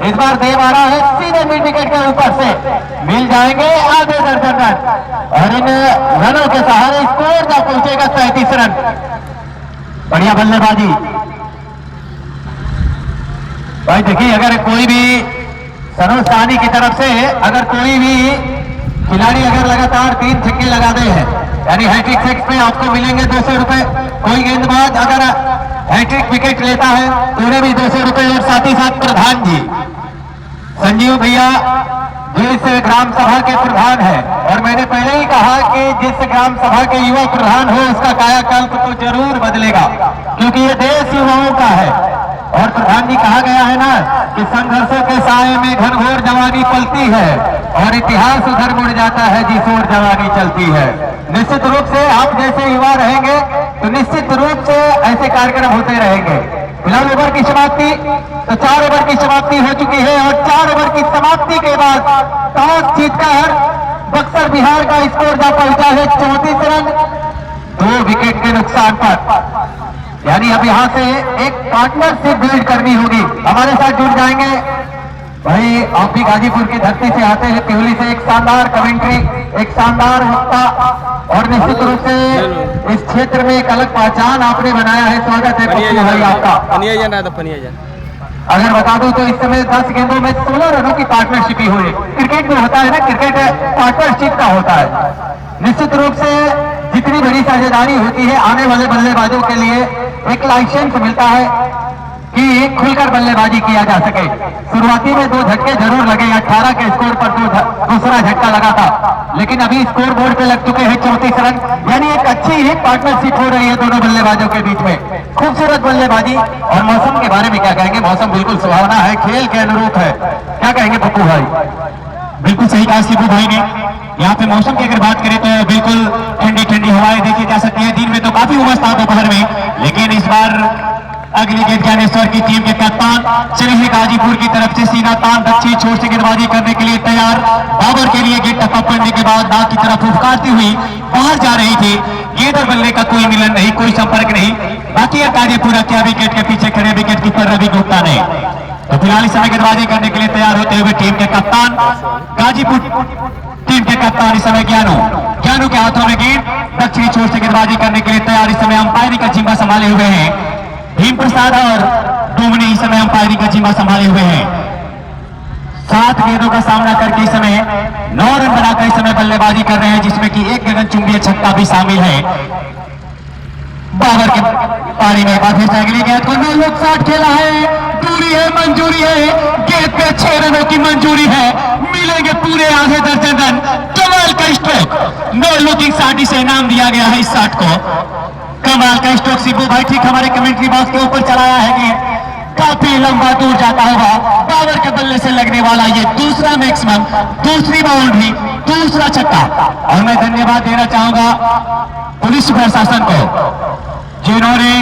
इस बार दे मारा है सीधे मिड विकेट के ऊपर से, मिल जाएंगे आधे दर्जन रन और इन रनों के सहारे स्कोर जब पहुंचेगा 37 रन। बढ़िया बल्लेबाजी भाई। देखिए, अगर कोई भी सरोज साहनी की तरफ से अगर कोई भी खिलाड़ी अगर लगातार 3 छक्के लगा दे हैं, यानी हैट्रिक सिक्स में आपको मिलेंगे 200 रुपए। कोई गेंदबाज अगर हैट्रिक विकेट लेता है तो उन्हें भी 200 रुपए। और साथ ही साथ प्रधान जी संजीव भैया जो इस ग्राम सभा के प्रधान है, और मैंने पहले ही कहा कि जिस ग्राम सभा के युवा प्रधान हो उसका कायाकल्प तो जरूर बदलेगा, क्योंकि ये देश युवाओं का है। और प्रधान जी कहा गया है ना कि संघर्षों के साए में घनघोर जवानी पलती है और इतिहास उधर मुड़ जाता है जिस ओर जवानी चलती है। निश्चित रूप से आप जैसे युवा रहेंगे तो निश्चित रूप से ऐसे कार्यक्रम होते रहेंगे। फिलहाल ओवर की समाप्ति, तो 4 ओवर की समाप्ति हो चुकी है और 4 ओवर की समाप्ति के बाद टॉस जीतकर बक्सर बिहार का स्कोर जा पहुंचा है 34 रन 2 विकेट के नुकसान पर। यानी अब यहां से एक पार्टनरशिप बिल्ड करनी होगी। हमारे साथ जुड़ जाएंगे भाई, आप भी गाजीपुर की धरती से आते हैं, पिहुली से एक शानदार कमेंट्री, एक शानदार वक्ता और निश्चित रूप से इस क्षेत्र में एक अलग पहचान आपने बनाया है। स्वागत है पप्पू भाई आपका। अगर बता दूं तो इस समय 10 गेंदों में 16 रनों की पार्टनरशिप ही हुई। क्रिकेट में होता है ना, क्रिकेट पार्टनरशिप का होता है। निश्चित रूप से जितनी बड़ी साझेदारी होती है, आने वाले बल्लेबाजों के लिए एक लाइसेंस मिलता है कि खुलकर बल्लेबाजी किया जा सके। शुरुआती में 2 झटके जरूर लगे, 18 के स्कोर पर दूसरा झटका लगा था, लेकिन अभी स्कोर बोर्ड पे लग चुके हैं 34 रन। यानी एक अच्छी ही पार्टनरशिप हो रही है दोनों बल्लेबाजों के बीच में। खूबसूरत बल्लेबाजी। और मौसम के बारे में क्या कहेंगे? मौसम बिल्कुल सुहावना है, खेल के अनुरूप है। क्या कहेंगे पप्पू भाई? बिल्कुल सही कहा शिबू भाई ने। यहाँ पे मौसम की अगर बात करें तो बिल्कुल ठंडी ठंडी हवाएं देखी जा सकती है। दिन में तो काफी उमस था दोपहर में, लेकिन इस बार अगली गेंद ज्ञानेश्वर की टीम के कप्तान चले हैं गाजीपुर की तरफ से सीना तान दक्षिण छोर से गेंदबाजी करने के लिए तैयार। बाबर के लिए गेंद टप्पा पड़ने के बाद दाग की तरफ फुफकारती हुई बाहर जा रही थी। गेंद और बल्ले का कोई मिलन नहीं, कोई संपर्क नहीं। बाकी गाजीपुर क्या विकेट के पीछे खड़े विकेट कीपर रवि गुप्ता ने। तो फिलहाल इस समय गेंदबाजी करने के लिए तैयार होते हुए टीम के कप्तान गाजीपुर टीम के कप्तान इस समय ज्ञानू के हाथों में गेंद दक्षिणी छोर से गेंदबाजी करने के लिए तैयार। इस समय अंपायरिंग का जिम्मा संभाले हुए हैं भीम प्रसाद और डूमनी। इस समय अंपायरिंग का जिम्मा संभाले हुए हैं। 7 गेंदों का सामना करके इस समय 9 रन बनाकर इस समय बल्लेबाजी कर रहे हैं, जिसमें कि एक गगनचुंबी छक्का भी शामिल है। बाबर के पारी में बात फिर अगली गेंद को 9 लोग 60 खेला है, दूरी है, मंजूरी है। गेंद पे 6 रनों की मंजूरी है, मिलेंगे पूरे आधे दर्जन रन। कमाल का स्ट्रोक 9 लुकिंग 60 से इनाम दिया गया है इस 60 को। कमाल का स्ट्रोक सिब्बू भाई ठीक हमारे कमेंट्री बॉक्स के ऊपर चलाया है कि काफी लंबा दूर जाता होगा। बाबर के बल्ले से लगने वाला ये दूसरा मैक्सिमम, दूसरी बाउंड्री, दूसरा छक्का। और मैं धन्यवाद देना चाहूंगा पुलिस प्रशासन को, जिन्होंने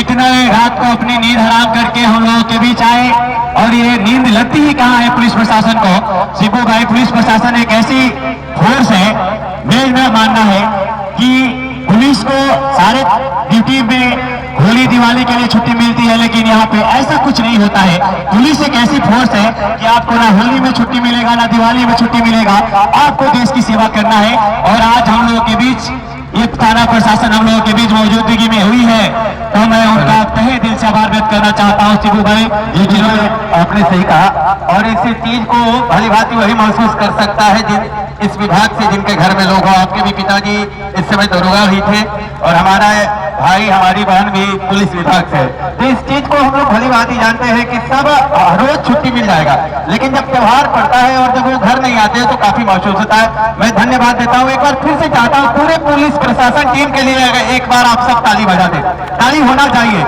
इतना रात को अपनी नींद हराम करके हम लोगों के बीच आए। और ये नींद लगती ही कहाँ है पुलिस प्रशासन को। सिब्बू भाई पुलिस प्रशासन एक ऐसी फोर्स है, मेरा मानना है कि पुलिस को सारे ड्यूटी में होली दिवाली के लिए छुट्टी मिलती है, लेकिन यहाँ पे ऐसा कुछ नहीं होता है। पुलिस एक ऐसी फोर्स है कि आपको ना होली में छुट्टी मिलेगा ना दिवाली में छुट्टी मिलेगा, आपको देश की सेवा करना है। और आज हम लोगों के बीच ये थाना प्रशासन हम लोगों के बीच मौजूदगी में हुई है, तो मैं उनका तहे दिल से आभार व्यक्त करना चाहता हूँ सिब्बू भाई। ये जिन्होंने आपने सही कहा, और इस चीज को भली भांति वही महसूस कर सकता है जिन इस विभाग से जिनके घर में लोग हो। आपके भी पिताजी इस समय दरोगा ही थे और हमारा भाई हमारी बहन भी पुलिस विभाग से। तो इस चीज को हम लोग भली भांति जानते हैं कि सब रोज छुट्टी मिल जाएगा, लेकिन जब त्योहार पड़ता है और जब वो घर नहीं आते हैं तो काफी महसूस होता है। मैं धन्यवाद देता हूँ, एक बार फिर से चाहता हूँ पूरे पुलिस प्रशासन टीम के लिए एक बार आप सब ताली बजा दें। ताली होना चाहिए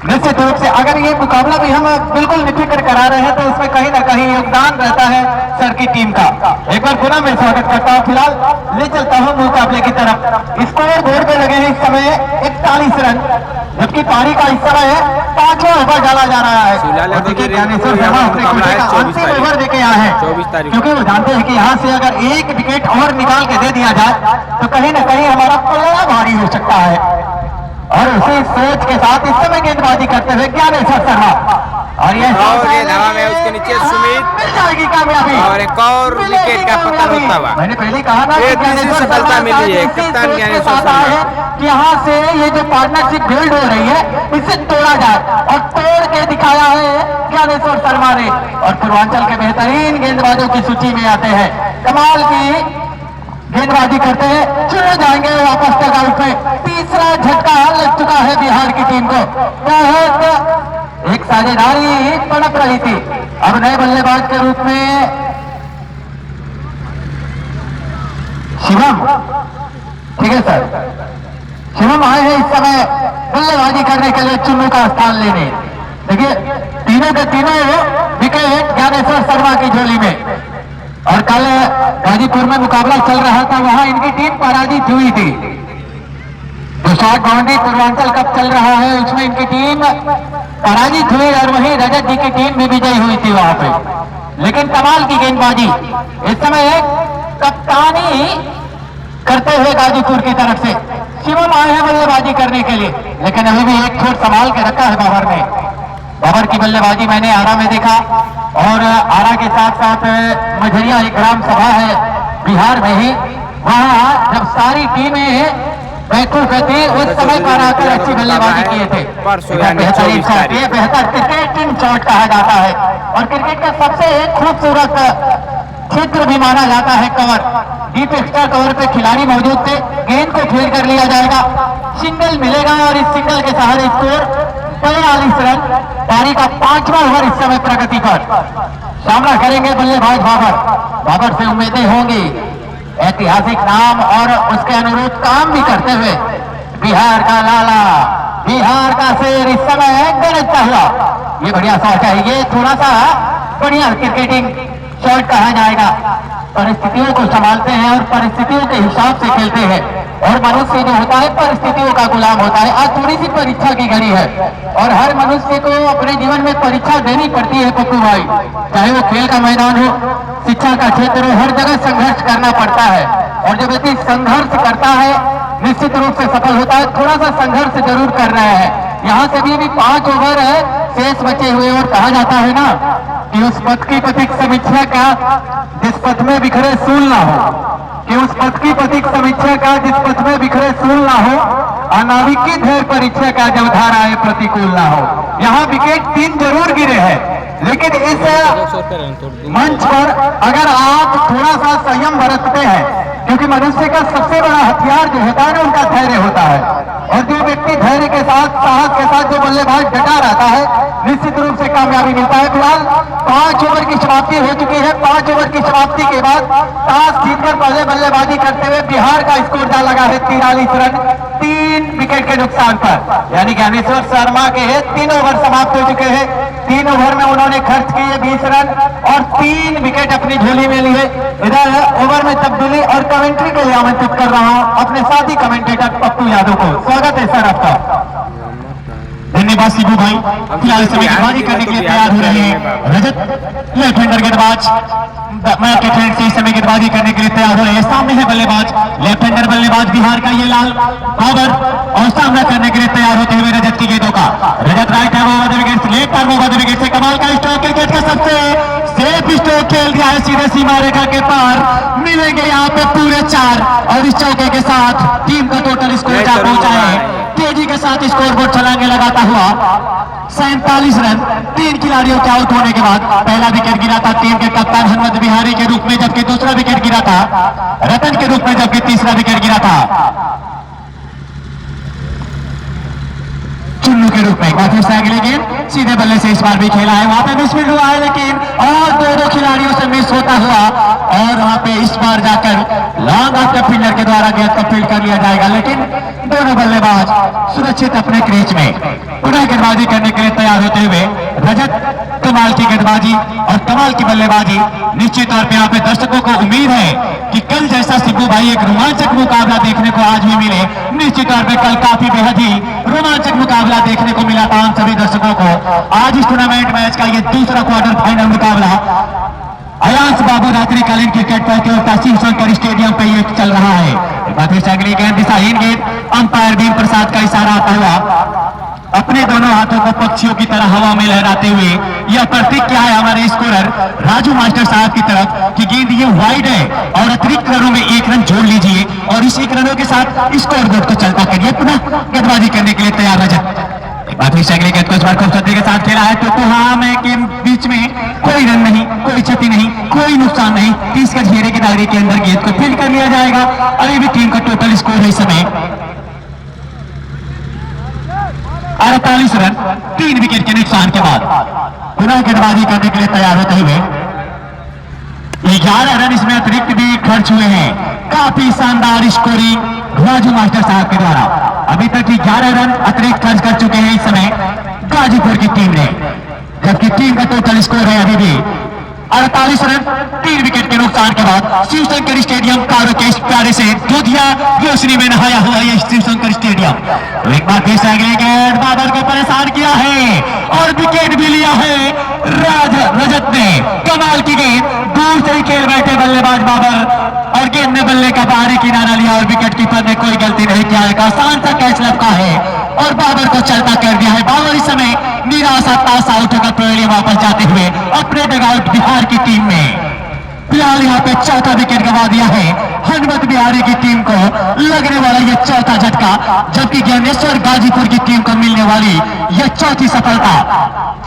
निश्चित रूप से। अगर ये मुकाबला भी हम बिल्कुल निफिक्र करा रहे हैं तो उसमें कहीं ना कहीं योगदान रहता है सर की टीम का। एक बार पुनः मैं स्वागत करता हूँ। फिलहाल ले चलता हूँ मुकाबले की तरफ। स्कोर बोर्ड पे लगे हैं इस समय 41 रन, जबकि पारी का इस समय 5वां ओवर डाला जा रहा है। ज्ञानेश्वर शर्मा अपने कोटे का अंतिम ओवर देके आए हैं, क्योंकि वो जानते हैं कि यहाँ से अगर एक विकेट और निकाल के दे दिया जाए तो कहीं ना कहीं हमारा पल्ला भारी हो सकता है। और उसी सोच के साथ इस समय गेंदबाजी करते हुए ज्ञानेश्वर शर्मा, और ये हवा में उसके नीचे सुमित मिल जाएगी कामयाबी और एक और विकेट का पतन होता हुआ। मैंने पहले कहा ना कि ज्ञानेश्वर सफलता मिली है कप्तान ज्ञानेश्वर शर्मा कि यहाँ से ये जो पार्टनरशिप बिल्ड हो रही है इसे तोड़ा जाए, और तोड़ के दिखाया है ज्ञानेश्वर शर्मा ने। और पूर्वांचल के बेहतरीन गेंदबाजों की सूची में आते हैं, कमाल की गेंदबाजी करते हैं। चले जाएंगे वापस टगआउट में। तीसरा झटका लग चुका है बिहार की टीम को। बहुत एक साझेदारी पनप रही थी। अब नए बल्लेबाज के रूप में शिवम, ठीक है सर, शिवम आए हैं इस समय बल्लेबाजी करने के लिए चुन्नू का स्थान लेने। देखिए तीनों के तीनों विकेट ज्ञानेश्वर शर्मा की झोली में। और कल गाजीपुर में मुकाबला चल रहा था, वहां इनकी टीम पराजित हुई थी। जो शॉर्ट बाउंड्री पूर्वांचल कप चल रहा है उसमें इनकी टीम पराजित हुई, और वहीं रजत जी की टीम भी विजयी हुई थी वहां पे। लेकिन कमाल की गेंदबाजी इस समय कप्तानी करते हुए गाजीपुर की तरफ से शिवम आए हैं बल्लेबाजी करने के लिए, लेकिन अभी भी एक छोर संभाल के रखा है बाबर ने। बाबर की बल्लेबाजी मैंने आरा में देखा, और आरा के साथ साथ मझरिया एक ग्राम सभा है बिहार में ही, वहां जब सारी टीमें बैकूफ थी उस समय पर आकर अच्छी बल्लेबाजी किए थे। बेहतरीन शॉट, ये बेहतर क्रिकेटिंग शॉट कहा जाता है, और क्रिकेट का सबसे खूबसूरत क्षेत्र भी माना जाता है कवर। डीप एक्स्ट्रा कवर पे खिलाड़ी मौजूद थे, गेंद को फेर कर लिया जाएगा, सिंगल मिलेगा, और इस सिंगल के सहारे स्कोर 45 रन। पारी का 5वां ओवर इस समय प्रगति पर। सामना करेंगे बल्लेबाज बाबर। बाबर से उम्मीदें होंगी ऐतिहासिक नाम और उसके अनुरूप काम भी करते हुए बिहार का लाला, बिहार का शेर इस समय गरजता हुआ। ये बढ़िया शॉट है, ये थोड़ा सा बढ़िया क्रिकेटिंग शॉट कहा जाएगा। परिस्थितियों को संभालते हैं और परिस्थितियों के हिसाब से खेलते हैं। और मनुष्य जो होता है परिस्थितियों का गुलाम होता है। आज थोड़ी सी परीक्षा की घड़ी है और हर मनुष्य को अपने जीवन में परीक्षा देनी पड़ती है पप्पू भाई, चाहे वो खेल का मैदान हो, शिक्षा का क्षेत्र हो, हर जगह संघर्ष करना पड़ता है। और जो व्यक्ति संघर्ष करता है निश्चित रूप से सफल होता है। थोड़ा सा संघर्ष जरूर कर रहे हैं। यहाँ से भी 5 ओवर है शेष बचे हुए और कहा जाता है ना कि उस पथ की प्रतीक समीक्षा का जिस पथ में बिखरे सूल ना हो, कि उस पथ की प्रतीक समीक्षा का जिस पथ में बिखरे सूल ना हो, अनाविक की धैर्य परीक्षा का जब धाराएं प्रतिकूल ना हो। यहाँ विकेट 3 जरूर गिरे हैं, लेकिन इस मंच पर अगर आप थोड़ा सा संयम बरतते हैं, क्योंकि मनुष्य का सबसे बड़ा हथियार जो होता है ना उनका धैर्य होता है, और जो व्यक्ति धैर्य के साथ साहस के साथ जो बल्लेबाज डटा रहता है निश्चित रूप से कामयाबी मिलता है। फिलहाल 5 ओवर की समाप्ति हो चुकी है। 5 ओवर की समाप्ति के बाद टॉस जीतकर पहले बल्लेबाजी करते हुए बिहार का स्कोर जा लगा है 43 रन 3 विकेट के नुकसान पर, यानी ज्ञानेश्वर शर्मा के 3 ओवर समाप्त हो चुके हैं। 3 ओवर में उन्होंने खर्च किए 20 रन और 3 विकेट अपनी झोली में लिए। इधर ओवर में तब्दीली और कमेंट्री के लिए आमंत्रित कर रहा हूं अपने साथी कमेंटेटर पप्पू यादव को। स्वागत है सर आपका। धन्यवाद शिबू भाई। फिलहाल समय गेंदबाजी करने के लिए तैयार हो रहे हैं रजत, लेफ्ट हैंडर गेंदबाज मैं के फ्रेंड से इस समय गेंदबाजी करने के लिए तैयार हो रहे हैं। सामने है बल्लेबाज, लेफ्ट हैंडर बल्लेबाज बिहार का ये लाल बाबर, और सामना करने के लिए तैयार होते हुए रजत की गेंदों का। रजत राइट है over the wicket, left arm over the wicket से कमाल का स्ट्रोक, क्रिकेट का सबसे सेफ स्ट्रोक खेल दिया है सीधे सीमा रेखा के पार। मिलेंगे यहाँ पे पूरे 4 और इस चौके के साथ टीम का टोटल स्कोर जा पहुंचा है तेजी के साथ स्कोरबोर्ड छलांगे लगाता हुआ 47 रन 3 खिलाड़ियों के आउट होने के बाद। पहला विकेट गिरा था टीम के कप्तान हनुमत बिहारी के रूप में, जबकि दूसरा विकेट गिरा था रतन के रूप में, जबकि तीसरा विकेट गिरा था चुन्नू के रूप में। फिर से अगले गेंद सीधे बल्ले से इस बार भी खेला है, वहां पे मिसफील्ड हुआ है लेकिन और 2 खिलाड़ियों से मिस होता हुआ, और वहां पे इस बार जाकर लॉन्ग ऑफ द फील्डर के द्वारा गेंद को फील्ड कर लिया जाएगा, लेकिन दोनों बल्लेबाज सुरक्षित अपने क्रीज में पुनः गेंदबाजी करने के लिए तैयार होते हुए। रजत कमाल की गेंदबाजी और कमाल की बल्लेबाजी। निश्चित तौर पे यहाँ पे दर्शकों को उम्मीद है कि कल जैसा शिबू भाई एक रोमांचक मुकाबला देखने को आज भी मिले। निश्चित तौर पे कल काफी बेहद ही रोमांचक मुकाबला देखने को मिला था हम सभी दर्शकों को। आज इस टूर्नामेंट मैच का ये दूसरा क्वार्टर फाइनल मुकाबला अयांश बाबू रात्रिकालीन क्रिकेट प्रतियोगिता शिव शंकर स्टेडियम पे ये चल रहा है। अगली गेंद दिशाहीन गेंद, अंपायर भीम प्रसाद का इशारा आता हुआ अपने दोनों हाथों को पक्षियों की तरह हवा में लहराते हुए यह प्रतीक क्या है हमारे स्कोरर राजू मास्टर साहब की तरफ कि गेंद ये वाइड है और अतिरिक्त रनों में 1 रन जोड़ लीजिए और इस 1 रनों के साथ स्कोर बोर्ड को चलता करिए। पुनः गेंदबाजी करने के लिए तैयार रजत। अगली गेंद को इस बार खूबसूरती के साथ खेला है तो हमें के बीच में कोई रन नहीं, कोई क्षति नहीं, कोई नुकसान नहीं। 30 के घेरे के दायरे के अंदर गेंद को फील्ड कर लिया जाएगा। अभी भी टीम का टोटल स्कोर है इस समय 48 रन 3 विकेट के नुकसान के बाद। पुनः गेंदबाजी करने के लिए तैयार होते हुए 11 रन इसमें अतिरिक्त भी खर्च हुए हैं। काफी शानदार स्कोरिंग राजू मास्टर साहब के द्वारा। अभी तक 11 रन अतिरिक्त खर्च कर चुके हैं इस समय गाजीपुर की टीम ने, जबकि टीम का टोटल स्कोर है अभी भी 48 रन 3 विकेट के नुकसान के बाद। शिव शंकर स्टेडियम कारो के इस प्यारे से दूधिया रोशनी में नहाया हुआ यह शिव शंकर स्टेडियम। एक बार फिर से अगले गेंद बाबर को परेशान किया है और विकेट भी लिया है रजत ने। कमाल की गेंद, दूर से ही खेल बैठे बल्लेबाज बाबर और गेंद ने बल्ले का बाहरी किनारा लिया और विकेट कीपर ने कोई गलती नहीं किया। एक आसान सा कैच लपका है और बाबर को चलता कर दिया है। बाबर इस समय निराशा ताशा उठकर पहले वापस जाते हुए अपने डगआउट बिहार की टीम में। फिलहाल यहाँ पे चौथा विकेट गंवा दिया है हनुमत बिहारी की टीम को लगने वाला यह चौथा झटका, जबकि ज्ञानेश्वर गाजीपुर की टीम को मिलने वाली यह चौथी सफलता।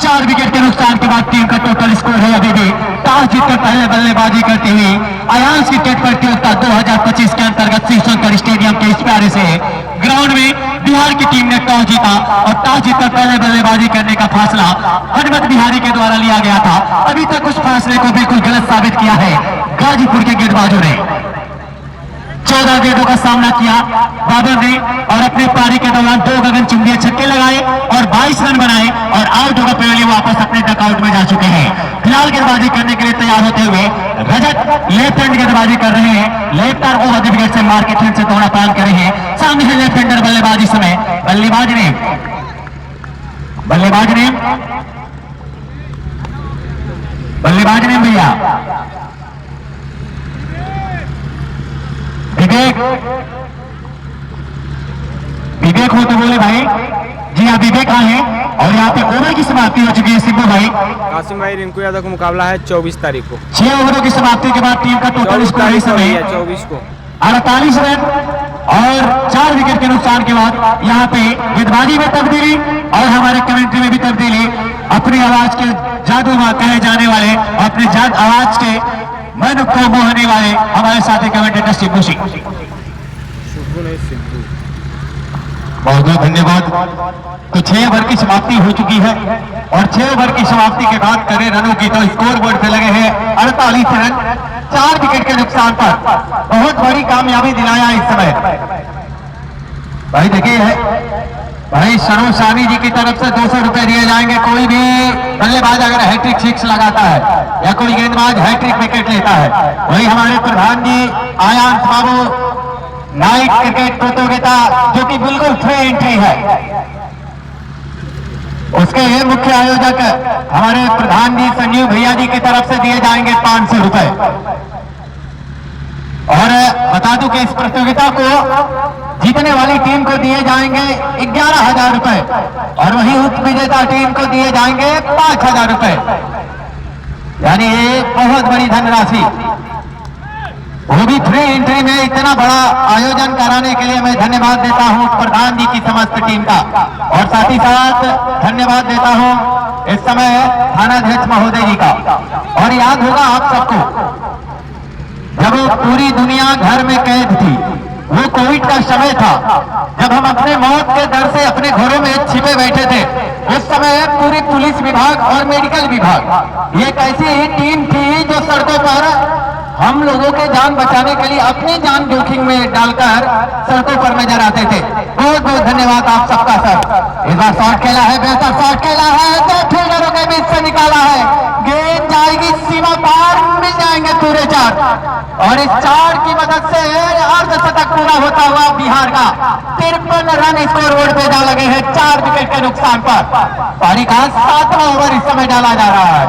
4 विकेट के नुकसान के बाद टीम का टोटल स्कोर है अभी भी टॉस जीतकर पहले बल्लेबाजी करते हुए अयांश क्रिकेट प्रतियोगिता 2025 के अंतर्गत शिव शंकर स्टेडियम के इस प्यारे से ग्राउंड में बिहार की टीम ने टॉस जीता और टॉस जीतकर पहले बल्लेबाजी करने का फैसला हनुमत बिहारी के द्वारा लिया गया था। अभी तक उस फैसले को बिल्कुल गलत साबित किया है गाजीपुर के गेंदबाजों ने। 14 गेंदों का सामना किया बाबर ने और अपने पारी के दौरान 2 गगनचुंबी छक्के लगाए और 22 रन बनाए और आउट होकर पहले वापस अपने डकआउट में जा चुके हैं। फिलहाल गेंदबाजी करने के लिए तैयार होते हुए रजत लेफ्ट हैंड गेंदबाजी कर रहे हैं। Left arm over the wicket से मार्केट हैंड से दोनों पालन कर रहे हैं। सामने है लेफ्ट हैंडर बल्लेबाजी समय बल्लेबाज ने भैया विवेक हो तो बोले भाई। जी हाँ विवेक आए हैं और यहाँ पे ओवर की समाप्ति हो चुकी है। सिंधु भाई कासिम भाई रिंकू यादव का मुकाबला है 24 तारीख को। 6 ओवरों की समाप्ति के बाद टीम का टोटल स्कोर इस समय 24 को 48 रन और 4 विकेट के नुकसान के बाद यहाँ पे गेंदबाजी में तब्दीली और हमारे कमेंट्री में भी तब्दीली। अपनी आवाज के जादू में कहे जाने वाले अपने आवाज के मन को मोहने वाले हमारे साथी कमेंटेटर सिद्धू सिंह। बहुत बहुत धन्यवाद। तो 6 ओवर की समाप्ति हो चुकी है और 6 ओवर की समाप्ति के बाद करें रनों की तो स्कोर बोर्ड पे लगे हैं 48 रन 4 विकेट के नुकसान पर। बहुत बड़ी कामयाबी दिलाया इस समय। भाई देखिए भाई सरोज सानी जी की तरफ से 200 रुपए दिए जाएंगे। कोई भी बल्लेबाज अगर हैट्रिक 6 लगाता है या कोई गेंदबाज हैट्रिक विकेट लेता है, वही हमारे प्रधान जी आयांश बाबू नाइट क्रिकेट प्रतियोगिता जो कि बिल्कुल फ्री एंट्री है, उसके ये मुख्य आयोजक हमारे प्रधान जी संजीव भैया जी की तरफ से दिए जाएंगे 500 रुपए। और बता दूं कि इस प्रतियोगिता को जीतने वाली टीम को दिए जाएंगे 11,000 रुपए और वही उप विजेता टीम को दिए जाएंगे 5,000 रुपए। यानी ये बहुत बड़ी धनराशि, वो भी फ्री एंट्री में। इतना बड़ा आयोजन कराने के लिए मैं धन्यवाद देता हूं प्रधान जी की समस्त टीम का और साथ ही साथ धन्यवाद देता हूं इस समय थानाध्यक्ष महोदय जी का। और याद होगा आप सबको जब पूरी दुनिया घर में कैद थी, वो कोविड का समय था, जब हम अपने मौत के डर से अपने घरों में छिपे बैठे थे, उस समय पूरी पुलिस विभाग और मेडिकल विभाग ये एक ऐसी टीम थी जो सड़कों पर हम लोगों के जान बचाने के लिए अपनी जान जोखिम में डालकर सड़कों पर नजर आते थे। बहुत बहुत धन्यवाद आप सबका सर। इस बार शॉट खेला है, बेहतर शॉट खेला है, 2 फील्डरों के बीच से निकाला है, गेंद जाएगी सीमा पार, मिल जाएंगे पूरे 4 और इस 4 की मदद से अर्धशतक पूरा होता हुआ बिहार का 53 रन स्कोर बोर्ड पे जा लगे हैं 4 विकेट के नुकसान पर। पारी का 7वां ओवर इस समय डाला जा रहा है।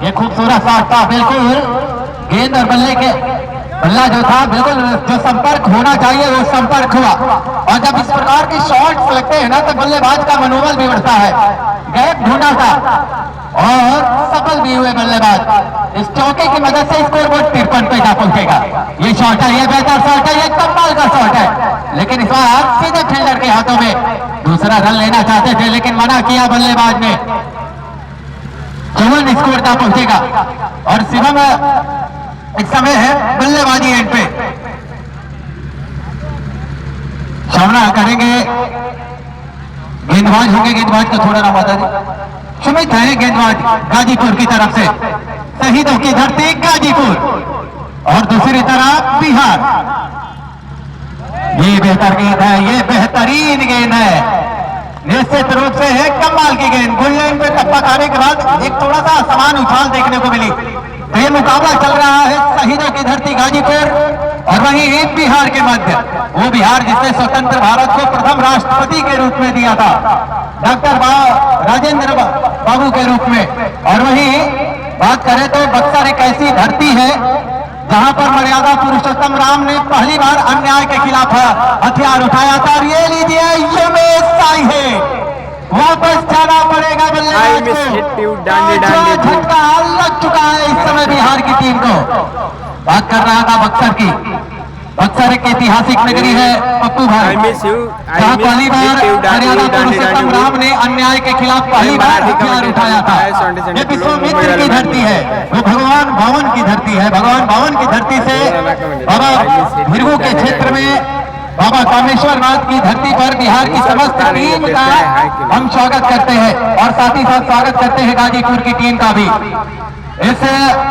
ये खूबसूरत शॉट था, बिल्कुल गेंद और बल्ला जो था बिल्कुल जो संपर्क होना चाहिए वो संपर्क हुआ। और जब इस प्रकार के शॉट्स लगते हैं ना तो बल्लेबाज का मनोबल भी बढ़ता है। गैप ढूंढा था और सफल भी हुए बल्लेबाज। इस चौके की मदद से स्कोर बोर्ड 53 पे जा पहुंचेगा। ये शॉट है, ये बेहतर शॉट है, ये कमाल का शॉट है, लेकिन इस बार सीधे फील्डर के हाथों में। दूसरा रन लेना चाहते थे लेकिन मना किया बल्लेबाज ने। 54 स्कोर जा पहुंचेगा और शिवम इस समय है बल्लेबाजी एंड पे। सामना करेंगे गेंदबाज होंगे, गेंदबाज का थोड़ा नाम बता दें। सुमित है गेंदबाज गाजीपुर की तरफ से, शहीदों की धरती गाजीपुर और दूसरी तरफ बिहार। ये बेहतर गेंद है, ये बेहतरीन गेंद है, निश्चित रूप से है कमाल की गेंद। गुल लाइन पे टप्पा खाने के बाद एक थोड़ा सा समान उछाल देखने को मिली। तो ये मुकाबला चल रहा है शहीदों की धरती गाजीपुर और वहीं बिहार के मध्य, वो बिहार जिसने स्वतंत्र भारत को प्रथम राष्ट्रपति के रूप में दिया था, डॉक्टर राजेंद्र बाबू के रूप में। और वहीं बात करें तो बक्सर एक ऐसी धरती है जहां पर मर्यादा पुरुषोत्तम राम ने पहली बार अन्याय के खिलाफ हथियार उठाया था। और ये लीजिए ये मैच है, वापस जाना पड़ेगा बल्लेबाज को। झटका लग चुका है इस समय बिहार की टीम को। बात कर रहा था बक्सर की। बक्सर एक ऐतिहासिक नगरी है पप्पू भाई, जहाँ पहली बार मर्यादा पुरुषोत्तम राम ने अन्याय के खिलाफ पहली बार हथियार उठाया था। ये विश्वामित्र की धरती है, वो भगवान भवन की धरती है। भगवान भवन की धरती से बाबा भीरगू के क्षेत्र में बाबा कामेश्वर नाथ की धरती पर बिहार की समस्त टीम का हम स्वागत करते हैं और साथ ही साथ स्वागत करते हैं गाजीपुर की टीम का भी। इस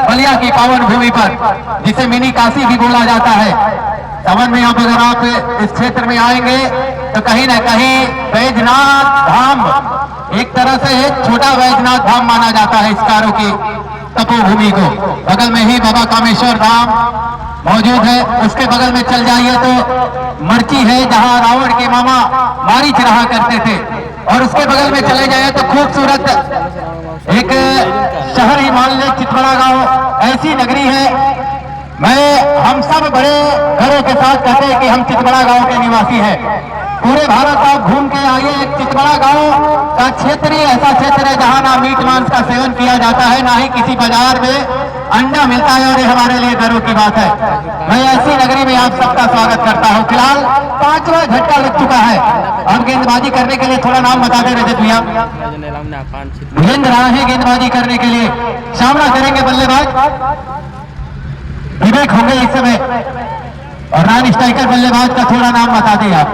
बलिया की पावन भूमि पर जिसे मिनी काशी भी बोला जाता है, समझ में अब अगर आप इस क्षेत्र में आएंगे तो कहीं ना कहीं बैजनाथ धाम एक तरह से छोटा बैजनाथ धाम माना जाता है इस कारों की तपोभूमि को। बगल में ही बाबा कामेश्वर धाम मौजूद है, उसके बगल में चल जाइए तो मर्ची है जहां रावण के मामा मारीच रहा करते थे, और उसके बगल में चले जाए तो खूबसूरत एक शहर ही मान ले चितवड़ा गांव ऐसी नगरी है। हम सब बड़े घरों के साथ कहते हैं कि हम चितवड़ा गांव के निवासी हैं। पूरे भारत आप घूम के आइए, एक चितवड़ा गांव का क्षेत्र ही ऐसा क्षेत्र है जहां ना मीट मांस का सेवन किया जाता है, ना ही किसी बाजार में अंडा मिलता है, और ये हमारे लिए गर्व की बात है। मैं ऐसी नगरी में आप सबका स्वागत करता हूं। फिलहाल 5वां झटका लग चुका है। अब गेंदबाजी करने के लिए थोड़ा नाम बता दे रजत भैया। वीरेंद्र रहा है गेंदबाजी करने के लिए, सामना करेंगे बल्लेबाज विवेक होंगे इस समय, और नॉन स्ट्राइकर बल्लेबाज का थोड़ा नाम बता दें आप।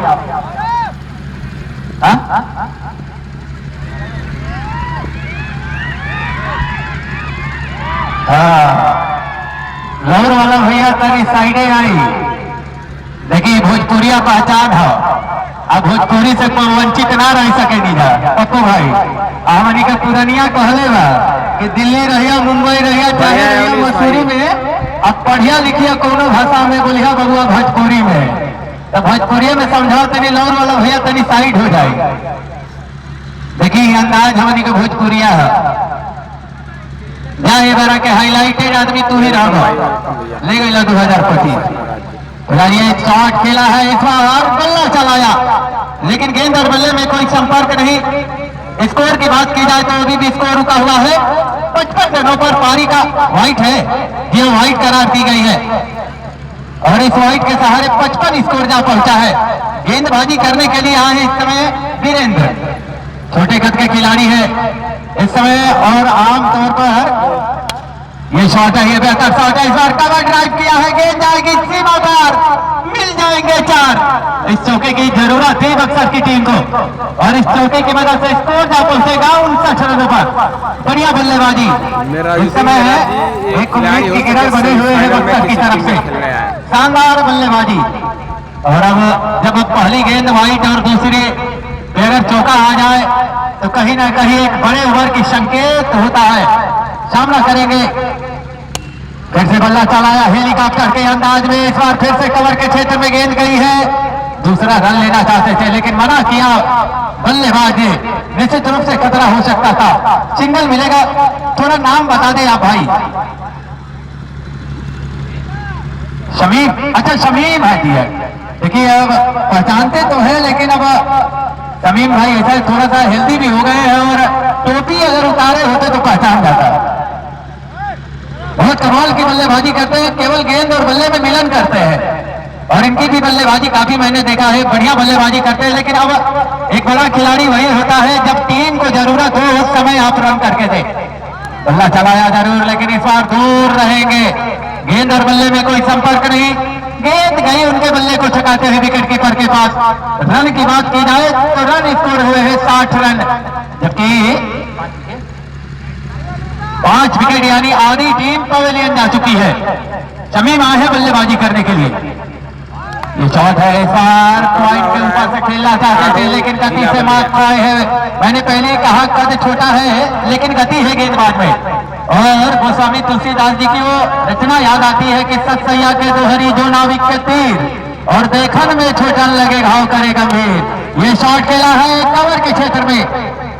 लौर वाला भैया तरी साइडे आई, देखिए भोजपुरिया पहचान है। अब भोजपुरी से कोई वंचित ना रह सके नीजा पप्पू भाई। हमनी का पुरानिया कहले बा कि दिल्ली रहिया, मुंबई रहिया, चाहे रहिया मसूरी में, अब पढ़िया लिखिया कोनो भाषा में बोलिया बबुआ भोजपुरी में, तो भोजपुरी में समझाओ तनी लौर वाला भैया तनी साइड हो जाए। देखिए अंदाज हमनी का भोजपुरिया है। जहाँ ये बारा के हाईलाइटेड आदमी तू ही रहो, ले गई 2025। ये शॉट खेला है इस बार, बल्ला चलाया, लेकिन गेंद और बल्ले में कोई संपर्क नहीं। स्कोर की बात की जाए तो अभी भी स्कोर रुका हुआ है 55 रनों पर। पारी का व्हाइट है, ये व्हाइट करार दी गई है, और इस व्हाइट के सहारे 55 स्कोर जा पहुंचा है। गेंदबाजी करने के लिए आए इस समय वीरेंद्र, छोटे कद के खिलाड़ी है इस समय, और आमतौर पर ये शॉट है, ये बेहतर शॉट है। इस बार कवर ड्राइव किया है, गेंद जाएगी सीमा पर, मिल जाएंगे 4। इस चौके की जरूरत है बक्सर की टीम को, और इस चौके की मदद से स्कोर जा पहुंचेगा 59 रनों पर। बढ़िया बल्लेबाजी इस समय है, एक उम्मीद की किरण बने हुए हैं बक्सर की तरफ से, शानदार बल्लेबाजी। और अब जब पहली गेंद वाइट और दूसरी अगर चौका आ जाए तो कहीं ना कहीं एक बड़े ओवर की संकेत होता है। सामना करेंगे, फिर से बल्ला चलाया हेलीकॉप्टर के अंदाज में, इस बार फिर से कवर के क्षेत्र में गेंद गई है। दूसरा रन लेना चाहते थे लेकिन मना किया बल्लेबाज ने, निश्चित रूप से खतरा हो सकता था। सिंगल मिलेगा, थोड़ा नाम बता दें आप भाई। शमीम, अच्छा शमीम भाई है। देखिए अब पहचानते तो है, लेकिन अब शमीम भाई ऐसा थोड़ा सा हेल्दी भी हो गए हैं, और टोपी अगर उतारे होते तो पहचान जाता। बहुत कमाल की बल्लेबाजी करते हैं, केवल गेंद और बल्ले में मिलन करते हैं, और इनकी भी बल्लेबाजी काफी मैंने देखा है, बढ़िया बल्लेबाजी करते हैं। लेकिन अब एक बड़ा खिलाड़ी वही होता है जब टीम को जरूरत हो उस समय आप रन करके दे। बल्ला चलाया जरूर, लेकिन इस बार दूर रहेंगे, गेंद और बल्ले में कोई संपर्क नहीं। गेंद गई उनके बल्ले को छकाते हुए विकेट कीपर के पास। रन की बात की जाए तो रन स्कोर हुए हैं 60 रन, जबकि 5 विकेट यानी आधी टीम पवेलियन जा चुकी है। शमीम आए हैं बल्लेबाजी करने के लिए। ये शॉट है, इस बार पॉइंट के ऊपर से खेलना चाहते थे लेकिन गति से मात खाए हैं। मैंने पहले कहा कद छोटा है लेकिन गति है गेंदबाज में। और गोस्वामी तुलसीदास जी की वो रचना याद आती है कि सतसैया के दोहरी जो नाविक के तीर, और देखन में छोटन लगे घाव करे गंभीर। ये शॉट खेला है कवर के क्षेत्र में,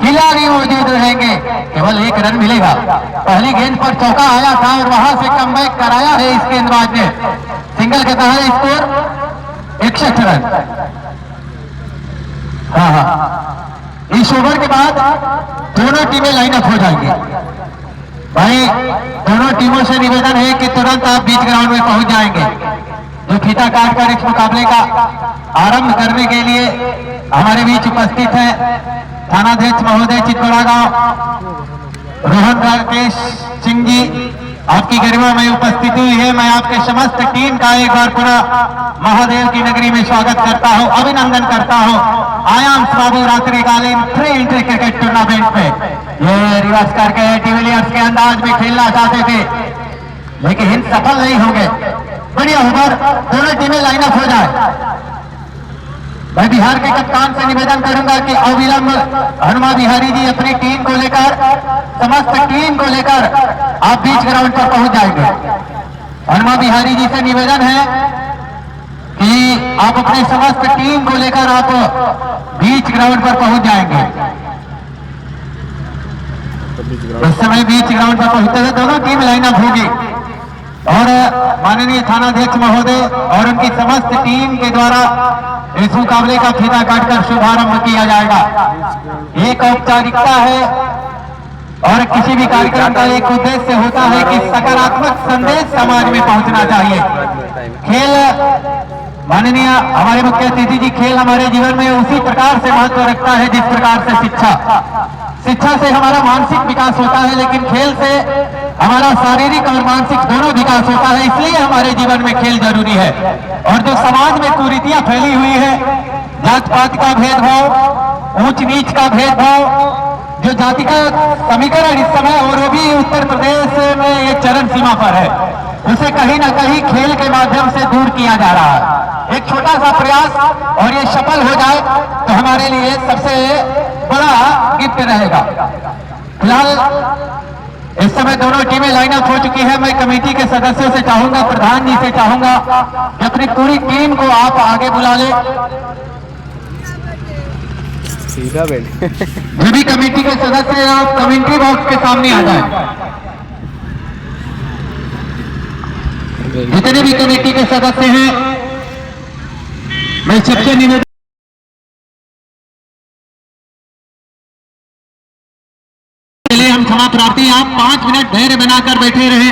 खिलाड़ी मौजूद रहेंगे, केवल 1 रन मिलेगा। पहली गेंद पर चौका आया था और वहां से कमबैक कराया है इस गेंदबाज ने। सिंगल के तहत स्कोर 61 रन। हाँ, इस ओवर के बाद दोनों टीमें लाइनअप हो जाएंगी। भाई दोनों टीमों से निवेदन है कि तुरंत आप बीच ग्राउंड में पहुंच जाएंगे। जो फीता काटकर इस मुकाबले का आरंभ करने के लिए हमारे बीच उपस्थित है थानाध्यक्ष महोदय चितवड़ा गांव रोहन राकेश सिंह जी, आपकी गरिमा में उपस्थिति हुई है। मैं आपके समस्त टीम का एक बार पुनः महादेव की नगरी में स्वागत करता हूं, अभिनंदन करता हूं। आयाम बाबू रात्रिकालीन फ्री इंटर क्रिकेट टूर्नामेंट में ये रिवर्स करके डिविलियर्स के अंदाज में खेलना चाहते थे लेकिन सफल नहीं होंगे। बढ़िया ओवर, दोनों टीमें लाइन अप हो जाए। मैं बिहार के कप्तान से निवेदन करूंगा कि अविलंब हनुमा बिहारी जी अपनी टीम को लेकर, समस्त टीम को लेकर आप बीच ग्राउंड पर पहुंच जाएंगे। हनुमा बिहारी जी से निवेदन है कि आप अपने समस्त टीम को लेकर आप बीच ग्राउंड पर पहुंच जाएंगे। इस समय बीच ग्राउंड पर पहुंचते हुए दोनों टीम लाइनअप होगी और माननीय थानाध्यक्ष महोदय और उनकी समस्त टीम के द्वारा इस मुकाबले का फीता काटकर शुभारंभ किया जाएगा। एक औपचारिकता है और किसी भी कार्यक्रम का एक उद्देश्य होता है कि सकारात्मक संदेश समाज में पहुंचना चाहिए। खेल, माननीय हमारे मुख्य अतिथि जी, खेल हमारे जीवन में उसी प्रकार से महत्व रखता है जिस प्रकार से शिक्षा से हमारा मानसिक विकास होता है, लेकिन खेल से हमारा शारीरिक और मानसिक दोनों विकास होता है। इसलिए हमारे जीवन में खेल जरूरी है। और जो समाज में कुरीतियां फैली हुई है, जात पात का भेदभाव, ऊंच नीच का भेदभाव, जो जाति का समीकरण इस समय और वो भी उत्तर प्रदेश में ये चरम सीमा पर है, उसे कहीं ना कहीं खेल के माध्यम से दूर किया जा रहा है। एक छोटा सा प्रयास और ये सफल हो जाए तो हमारे लिए सबसे बड़ा गिफ्ट रहेगा। फिलहाल इस समय दोनों टीमें लाइनअप हो चुकी है। मैं कमेटी के सदस्यों से चाहूंगा, प्रधान जी से चाहूंगा कि अपनी पूरी टीम को आप आगे बुला लें। सीधा बैठ जो भी कमेटी के सदस्य हैं आप कमेंट्री बॉक्स के सामने आ जाए। जितने भी कमेटी के सदस्य हैं, मैं सबसे निवेदन, के लिए हम क्षमा प्रार्थी, आप 5 मिनट धैर्य बनाकर बैठे रहे।